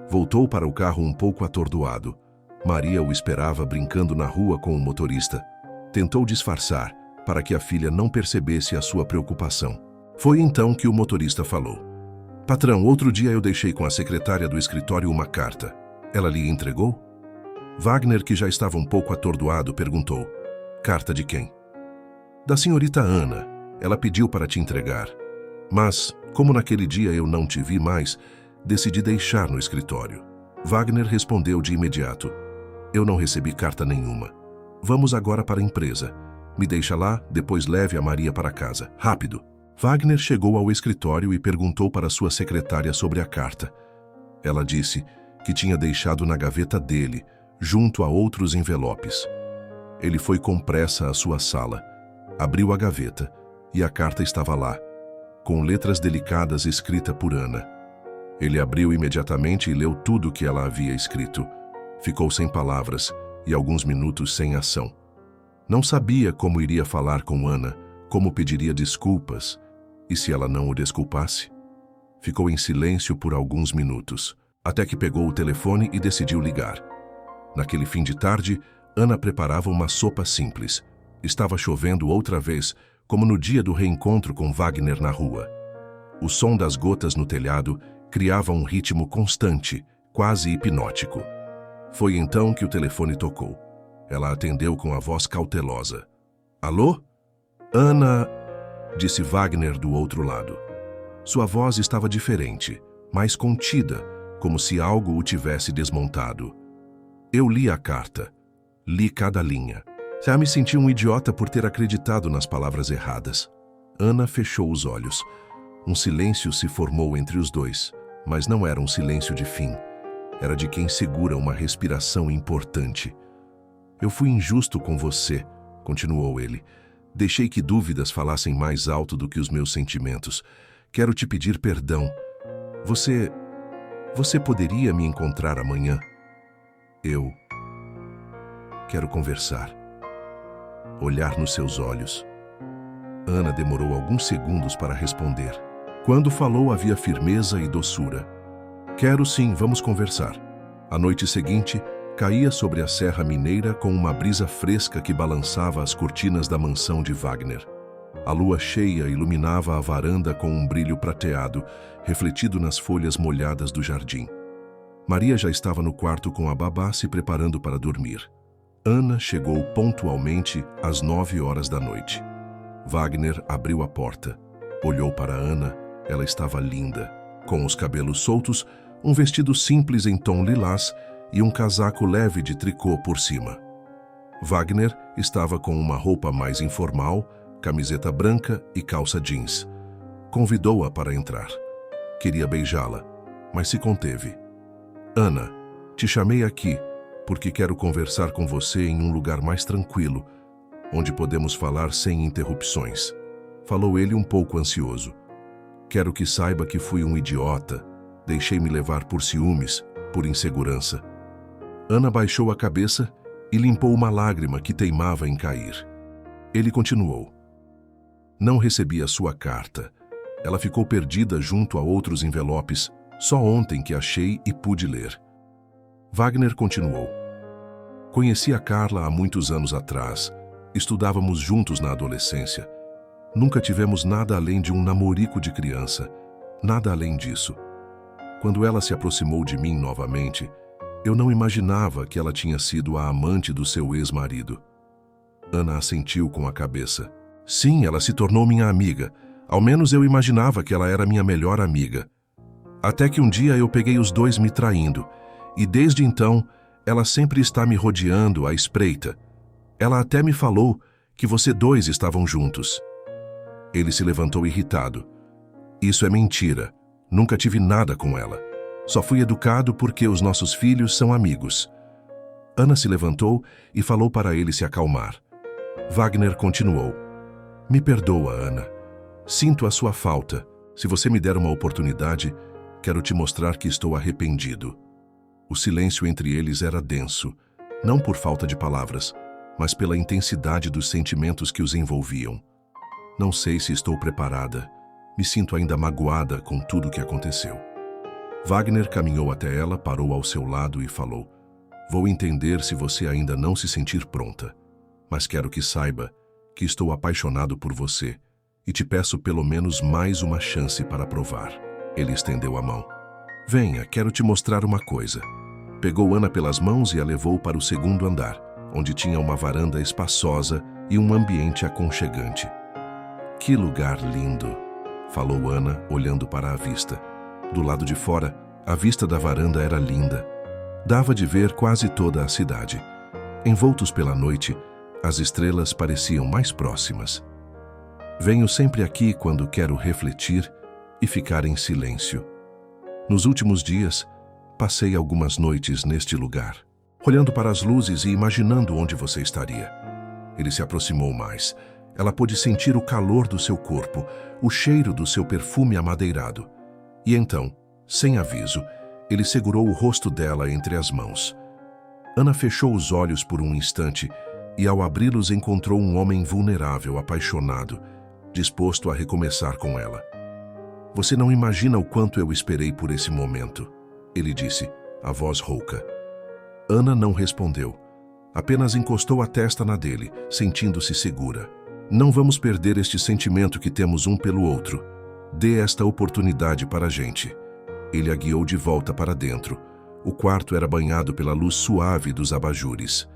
S1: Voltou para o carro um pouco atordoado. Maria o esperava brincando na rua com o motorista. Tentou disfarçar, para que a filha não percebesse a sua preocupação. Foi então que o motorista falou. Patrão, outro dia eu deixei com a secretária do escritório uma carta. Ela lhe entregou? Wagner, que já estava um pouco atordoado, perguntou. Carta de quem? Da senhorita Ana. Ela pediu para te entregar. Mas, como naquele dia eu não te vi mais, decidi deixar no escritório. Wagner respondeu de imediato. Eu não recebi carta nenhuma. Vamos agora para a empresa. Me deixa lá, depois leve a Maria para casa. Rápido. Wagner chegou ao escritório e perguntou para sua secretária sobre a carta. Ela disse que tinha deixado na gaveta dele, junto a outros envelopes. Ele foi com pressa à sua sala, abriu a gaveta e a carta estava lá, com letras delicadas escrita por Ana. Ele abriu imediatamente e leu tudo o que ela havia escrito. Ficou sem palavras e alguns minutos sem ação. Não sabia como iria falar com Ana, como pediria desculpas, e se ela não o desculpasse? Ficou em silêncio por alguns minutos, até que pegou o telefone e decidiu ligar. Naquele fim de tarde, Ana preparava uma sopa simples. Estava chovendo outra vez, como no dia do reencontro com Wagner na rua. O som das gotas no telhado criava um ritmo constante, quase hipnótico. Foi então que o telefone tocou. Ela atendeu com a voz cautelosa. Alô? Ana, disse Wagner do outro lado. Sua voz estava diferente, mais contida, como se algo o tivesse desmontado. Eu li a carta. Li cada linha. Já me senti um idiota por ter acreditado nas palavras erradas. Ana fechou os olhos. Um silêncio se formou entre os dois, mas não era um silêncio de fim. Era de quem segura uma respiração importante. Eu fui injusto com você, continuou ele. Deixei que dúvidas falassem mais alto do que os meus sentimentos. Quero te pedir perdão. Você poderia me encontrar amanhã? Eu quero conversar. Olhar nos seus olhos. Ana demorou alguns segundos para responder. Quando falou, havia firmeza e doçura. Quero sim, vamos conversar. A noite seguinte, caía sobre a Serra Mineira com uma brisa fresca que balançava as cortinas da mansão de Wagner. A lua cheia iluminava a varanda com um brilho prateado, refletido nas folhas molhadas do jardim. Maria já estava no quarto com a babá se preparando para dormir. Ana chegou pontualmente às 9 horas da noite. Wagner abriu a porta. Olhou para Ana. Ela estava linda, com os cabelos soltos, um vestido simples em tom lilás e um casaco leve de tricô por cima. Wagner estava com uma roupa mais informal, camiseta branca e calça jeans. Convidou-a para entrar. Queria beijá-la, mas se conteve. Ana, te chamei aqui porque quero conversar com você em um lugar mais tranquilo, onde podemos falar sem interrupções. Falou ele um pouco ansioso. Quero que saiba que fui um idiota, deixei-me levar por ciúmes, por insegurança. Ana baixou a cabeça e limpou uma lágrima que teimava em cair. Ele continuou. Não recebi a sua carta. Ela ficou perdida junto a outros envelopes, só ontem que achei e pude ler. Wagner continuou. Conheci a Carla há muitos anos atrás. Estudávamos juntos na adolescência. Nunca tivemos nada além de um namorico de criança. Nada além disso. Quando ela se aproximou de mim novamente, eu não imaginava que ela tinha sido a amante do seu ex-marido. Ana assentiu com a cabeça. Sim, ela se tornou minha amiga. Ao menos eu imaginava que ela era minha melhor amiga. Até que um dia eu peguei os dois me traindo. E desde então, ela sempre está me rodeando à espreita. Ela até me falou que você dois estavam juntos. Ele se levantou irritado. Isso é mentira. Nunca tive nada com ela. Só fui educado porque os nossos filhos são amigos. Ana se levantou e falou para ele se acalmar. Wagner continuou. Me perdoa, Ana. Sinto a sua falta. Se você me der uma oportunidade, quero te mostrar que estou arrependido. O silêncio entre eles era denso, não por falta de palavras, mas pela intensidade dos sentimentos que os envolviam. Não sei se estou preparada. Me sinto ainda magoada com tudo o que aconteceu. Wagner caminhou até ela, parou ao seu lado e falou: Vou entender se você ainda não se sentir pronta, mas quero que saiba que estou apaixonado por você e te peço pelo menos mais uma chance para provar. Ele estendeu a mão. Venha, quero te mostrar uma coisa. Pegou Ana pelas mãos e a levou para o segundo andar, onde tinha uma varanda espaçosa e um ambiente aconchegante. Que lugar lindo! Falou Ana, olhando para a vista. Do lado de fora, a vista da varanda era linda. Dava de ver quase toda a cidade. Envoltos pela noite, as estrelas pareciam mais próximas. Venho sempre aqui quando quero refletir e ficar em silêncio. Nos últimos dias, passei algumas noites neste lugar, olhando para as luzes e imaginando onde você estaria. Ele se aproximou mais. Ela pôde sentir o calor do seu corpo, o cheiro do seu perfume amadeirado. E então, sem aviso, ele segurou o rosto dela entre as mãos. Ana fechou os olhos por um instante e, ao abri-los, encontrou um homem vulnerável, apaixonado, disposto a recomeçar com ela. Você não imagina o quanto eu esperei por esse momento, ele disse, a voz rouca. Ana não respondeu. Apenas encostou a testa na dele, sentindo-se segura. Não vamos perder este sentimento que temos um pelo outro. Dê esta oportunidade para a gente. Ele a guiou de volta para dentro. O quarto era banhado pela luz suave dos abajures.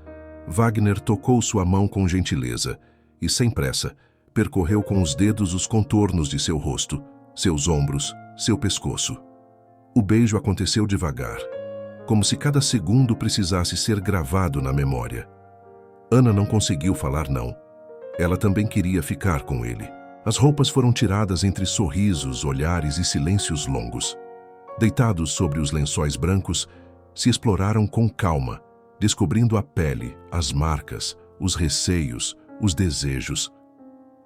S1: Wagner tocou sua mão com gentileza e, sem pressa, percorreu com os dedos os contornos de seu rosto, seus ombros, seu pescoço. O beijo aconteceu devagar, como se cada segundo precisasse ser gravado na memória. Ana não conseguiu falar não. Ela também queria ficar com ele. As roupas foram tiradas entre sorrisos, olhares e silêncios longos. Deitados sobre os lençóis brancos, se exploraram com calma, descobrindo a pele, as marcas, os receios, os desejos.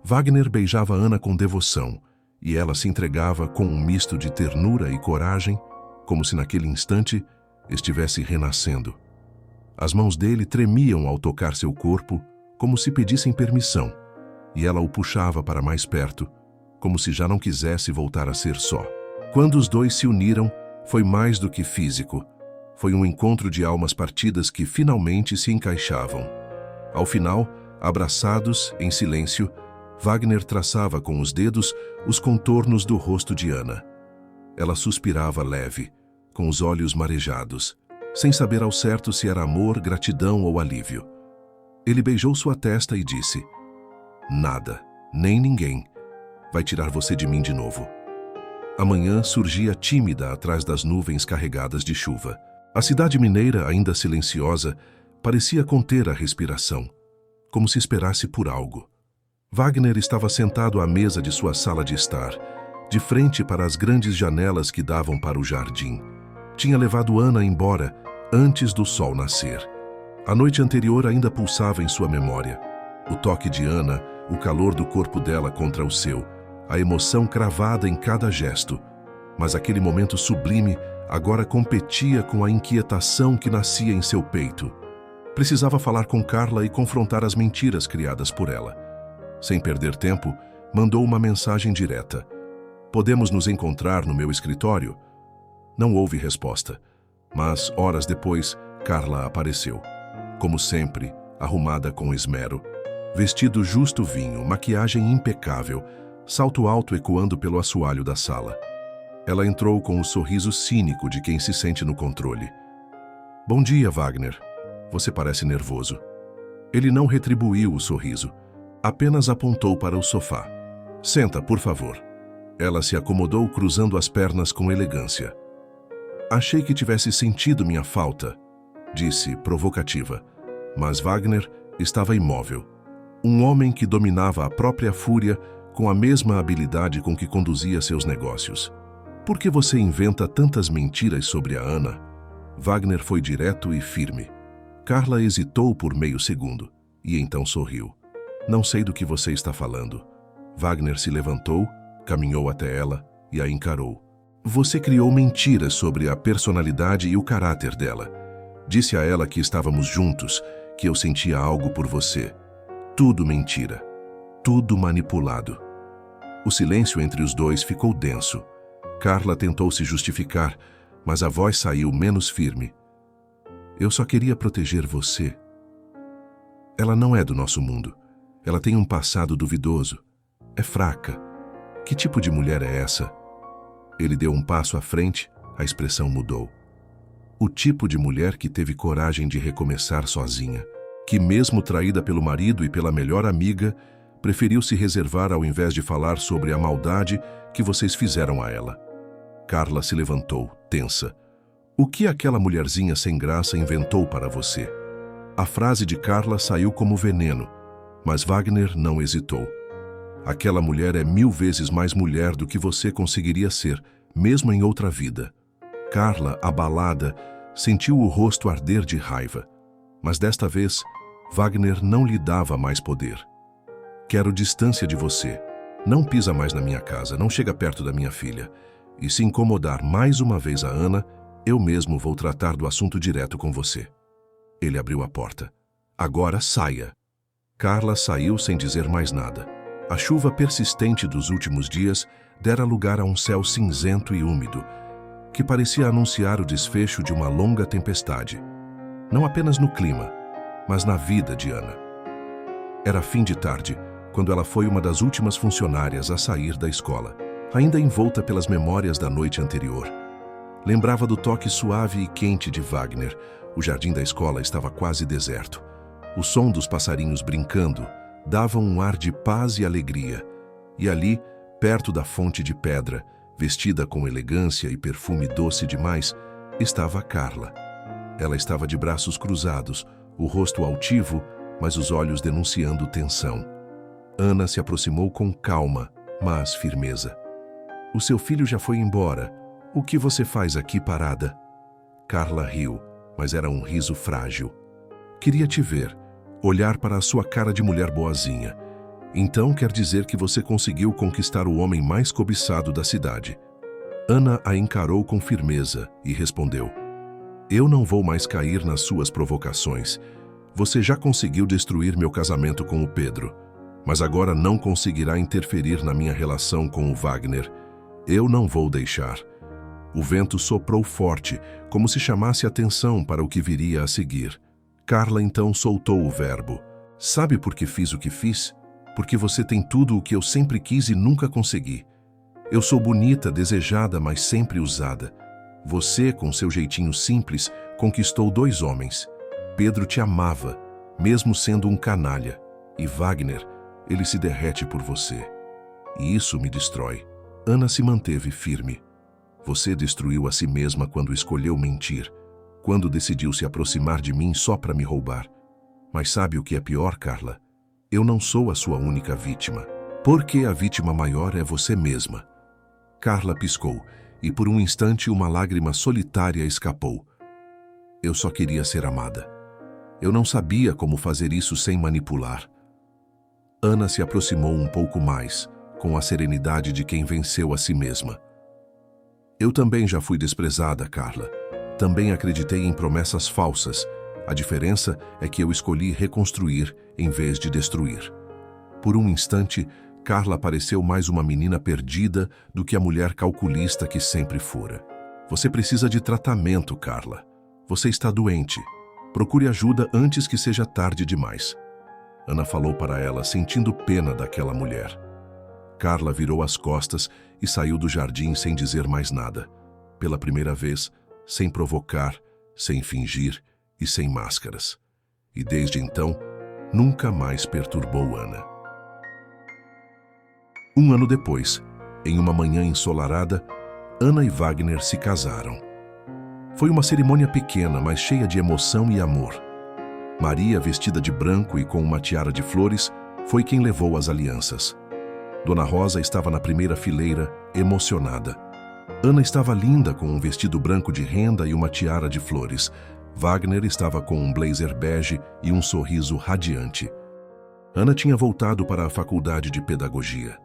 S1: Wagner beijava Ana com devoção, e ela se entregava com um misto de ternura e coragem, como se naquele instante estivesse renascendo. As mãos dele tremiam ao tocar seu corpo, como se pedissem permissão, e ela o puxava para mais perto, como se já não quisesse voltar a ser só. Quando os dois se uniram, foi mais do que físico. Foi um encontro de almas partidas que finalmente se encaixavam. Ao final, abraçados, em silêncio, Wagner traçava com os dedos os contornos do rosto de Ana. Ela suspirava leve, com os olhos marejados, sem saber ao certo se era amor, gratidão ou alívio. Ele beijou sua testa e disse: "Nada, nem ninguém, vai tirar você de mim de novo." A manhã surgia tímida atrás das nuvens carregadas de chuva. A cidade mineira, ainda silenciosa, parecia conter a respiração, como se esperasse por algo. Wagner estava sentado à mesa de sua sala de estar, de frente para as grandes janelas que davam para o jardim. Tinha levado Ana embora antes do sol nascer. A noite anterior ainda pulsava em sua memória. O toque de Ana, o calor do corpo dela contra o seu, a emoção cravada em cada gesto. Mas aquele momento sublime agora competia com a inquietação que nascia em seu peito. Precisava falar com Carla e confrontar as mentiras criadas por ela. Sem perder tempo, mandou uma mensagem direta: "Podemos nos encontrar no meu escritório?" Não houve resposta, mas horas depois, Carla apareceu. Como sempre, arrumada com esmero, vestido justo vinho, maquiagem impecável, salto alto ecoando pelo assoalho da sala. Ela entrou com o sorriso cínico de quem se sente no controle. "Bom dia, Wagner. Você parece nervoso." Ele não retribuiu o sorriso, apenas apontou para o sofá. "Senta, por favor." Ela se acomodou cruzando as pernas com elegância. "Achei que tivesse sentido minha falta", disse, provocativa. Mas Wagner estava imóvel. Um homem que dominava a própria fúria com a mesma habilidade com que conduzia seus negócios. "Por que você inventa tantas mentiras sobre a Ana?" Wagner foi direto e firme. Carla hesitou por meio segundo, e então sorriu. "Não sei do que você está falando." Wagner se levantou, caminhou até ela e a encarou. "Você criou mentiras sobre a personalidade e o caráter dela. Disse a ela que estávamos juntos, que eu sentia algo por você. Tudo mentira. Tudo manipulado." O silêncio entre os dois ficou denso. Carla tentou se justificar, mas a voz saiu menos firme. "Eu só queria proteger você. Ela não é do nosso mundo. Ela tem um passado duvidoso. É fraca. Que tipo de mulher é essa?" Ele deu um passo à frente, a expressão mudou. O tipo de mulher que teve coragem de recomeçar sozinha, que mesmo traída pelo marido e pela melhor amiga, preferiu se reservar ao invés de falar sobre a maldade que vocês fizeram a ela. Carla se levantou, tensa. "O que aquela mulherzinha sem graça inventou para você?" A frase de Carla saiu como veneno, mas Wagner não hesitou. "Aquela mulher é 1000 vezes mais mulher do que você conseguiria ser, mesmo em outra vida." Carla, abalada, sentiu o rosto arder de raiva. Mas desta vez, Wagner não lhe dava mais poder. "Quero distância de você. Não pisa mais na minha casa, não chega perto da minha filha. E se incomodar mais uma vez a Ana, eu mesmo vou tratar do assunto direto com você." Ele abriu a porta. Agora saia. Carla saiu sem dizer mais nada. A chuva persistente dos últimos dias dera lugar a um céu cinzento e úmido, que parecia anunciar o desfecho de uma longa tempestade. Não apenas no clima, mas na vida de Ana. Era fim de tarde, quando ela foi uma das últimas funcionárias a sair da escola, ainda envolta pelas memórias da noite anterior. Lembrava do toque suave e quente de Wagner. O jardim da escola estava quase deserto. O som dos passarinhos brincando dava um ar de paz e alegria. E ali, perto da fonte de pedra, vestida com elegância e perfume doce demais, estava Carla. Ela estava de braços cruzados, o rosto altivo, mas os olhos denunciando tensão. Ana se aproximou com calma, mas firmeza. "O seu filho já foi embora. O que você faz aqui parada?" Carla riu, mas era um riso frágil. "Queria te ver, olhar para a sua cara de mulher boazinha. Então quer dizer que você conseguiu conquistar o homem mais cobiçado da cidade." Ana a encarou com firmeza e respondeu: "Eu não vou mais cair nas suas provocações. Você já conseguiu destruir meu casamento com o Pedro, mas agora não conseguirá interferir na minha relação com o Wagner. Eu não vou deixar." O vento soprou forte, como se chamasse atenção para o que viria a seguir. Carla então soltou o verbo. "Sabe por que fiz o que fiz? Porque você tem tudo o que eu sempre quis e nunca consegui. Eu sou bonita, desejada, mas sempre usada. Você, com seu jeitinho simples, conquistou 2 homens. Pedro te amava, mesmo sendo um canalha. E Wagner, ele se derrete por você. E isso me destrói." Ana se manteve firme. "Você destruiu a si mesma quando escolheu mentir, quando decidiu se aproximar de mim só para me roubar. Mas sabe o que é pior, Carla? Eu não sou a sua única vítima. Porque a vítima maior é você mesma." Carla piscou, e por um instante uma lágrima solitária escapou. "Eu só queria ser amada. Eu não sabia como fazer isso sem manipular." Ana se aproximou um pouco mais, com a serenidade de quem venceu a si mesma. "Eu também já fui desprezada, Carla. Também acreditei em promessas falsas. A diferença é que eu escolhi reconstruir em vez de destruir." Por um instante, Carla pareceu mais uma menina perdida do que a mulher calculista que sempre fora. "Você precisa de tratamento, Carla. Você está doente. Procure ajuda antes que seja tarde demais." Ana falou para ela, sentindo pena daquela mulher. Carla virou as costas e saiu do jardim sem dizer mais nada. Pela primeira vez, sem provocar, sem fingir e sem máscaras. E desde então, nunca mais perturbou Ana. 1 ano depois, em uma manhã ensolarada, Ana e Wagner se casaram. Foi uma cerimônia pequena, mas cheia de emoção e amor. Maria, vestida de branco e com uma tiara de flores, foi quem levou as alianças. Dona Rosa estava na primeira fileira, emocionada. Ana estava linda com um vestido branco de renda e uma tiara de flores. Wagner estava com um blazer bege e um sorriso radiante. Ana tinha voltado para a faculdade de pedagogia.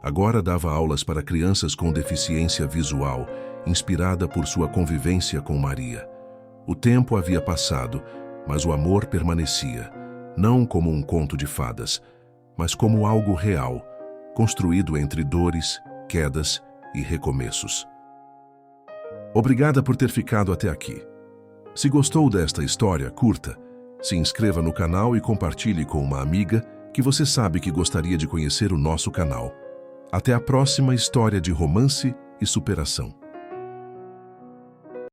S1: Agora dava aulas para crianças com deficiência visual, inspirada por sua convivência com Maria. O tempo havia passado, mas o amor permanecia, não como um conto de fadas, mas como algo real, construído entre dores, quedas e recomeços. Obrigada por ter ficado até aqui. Se gostou desta história, curta, se inscreva no canal e compartilhe com uma amiga que você sabe que gostaria de conhecer o nosso canal. Até a próxima história de romance e superação.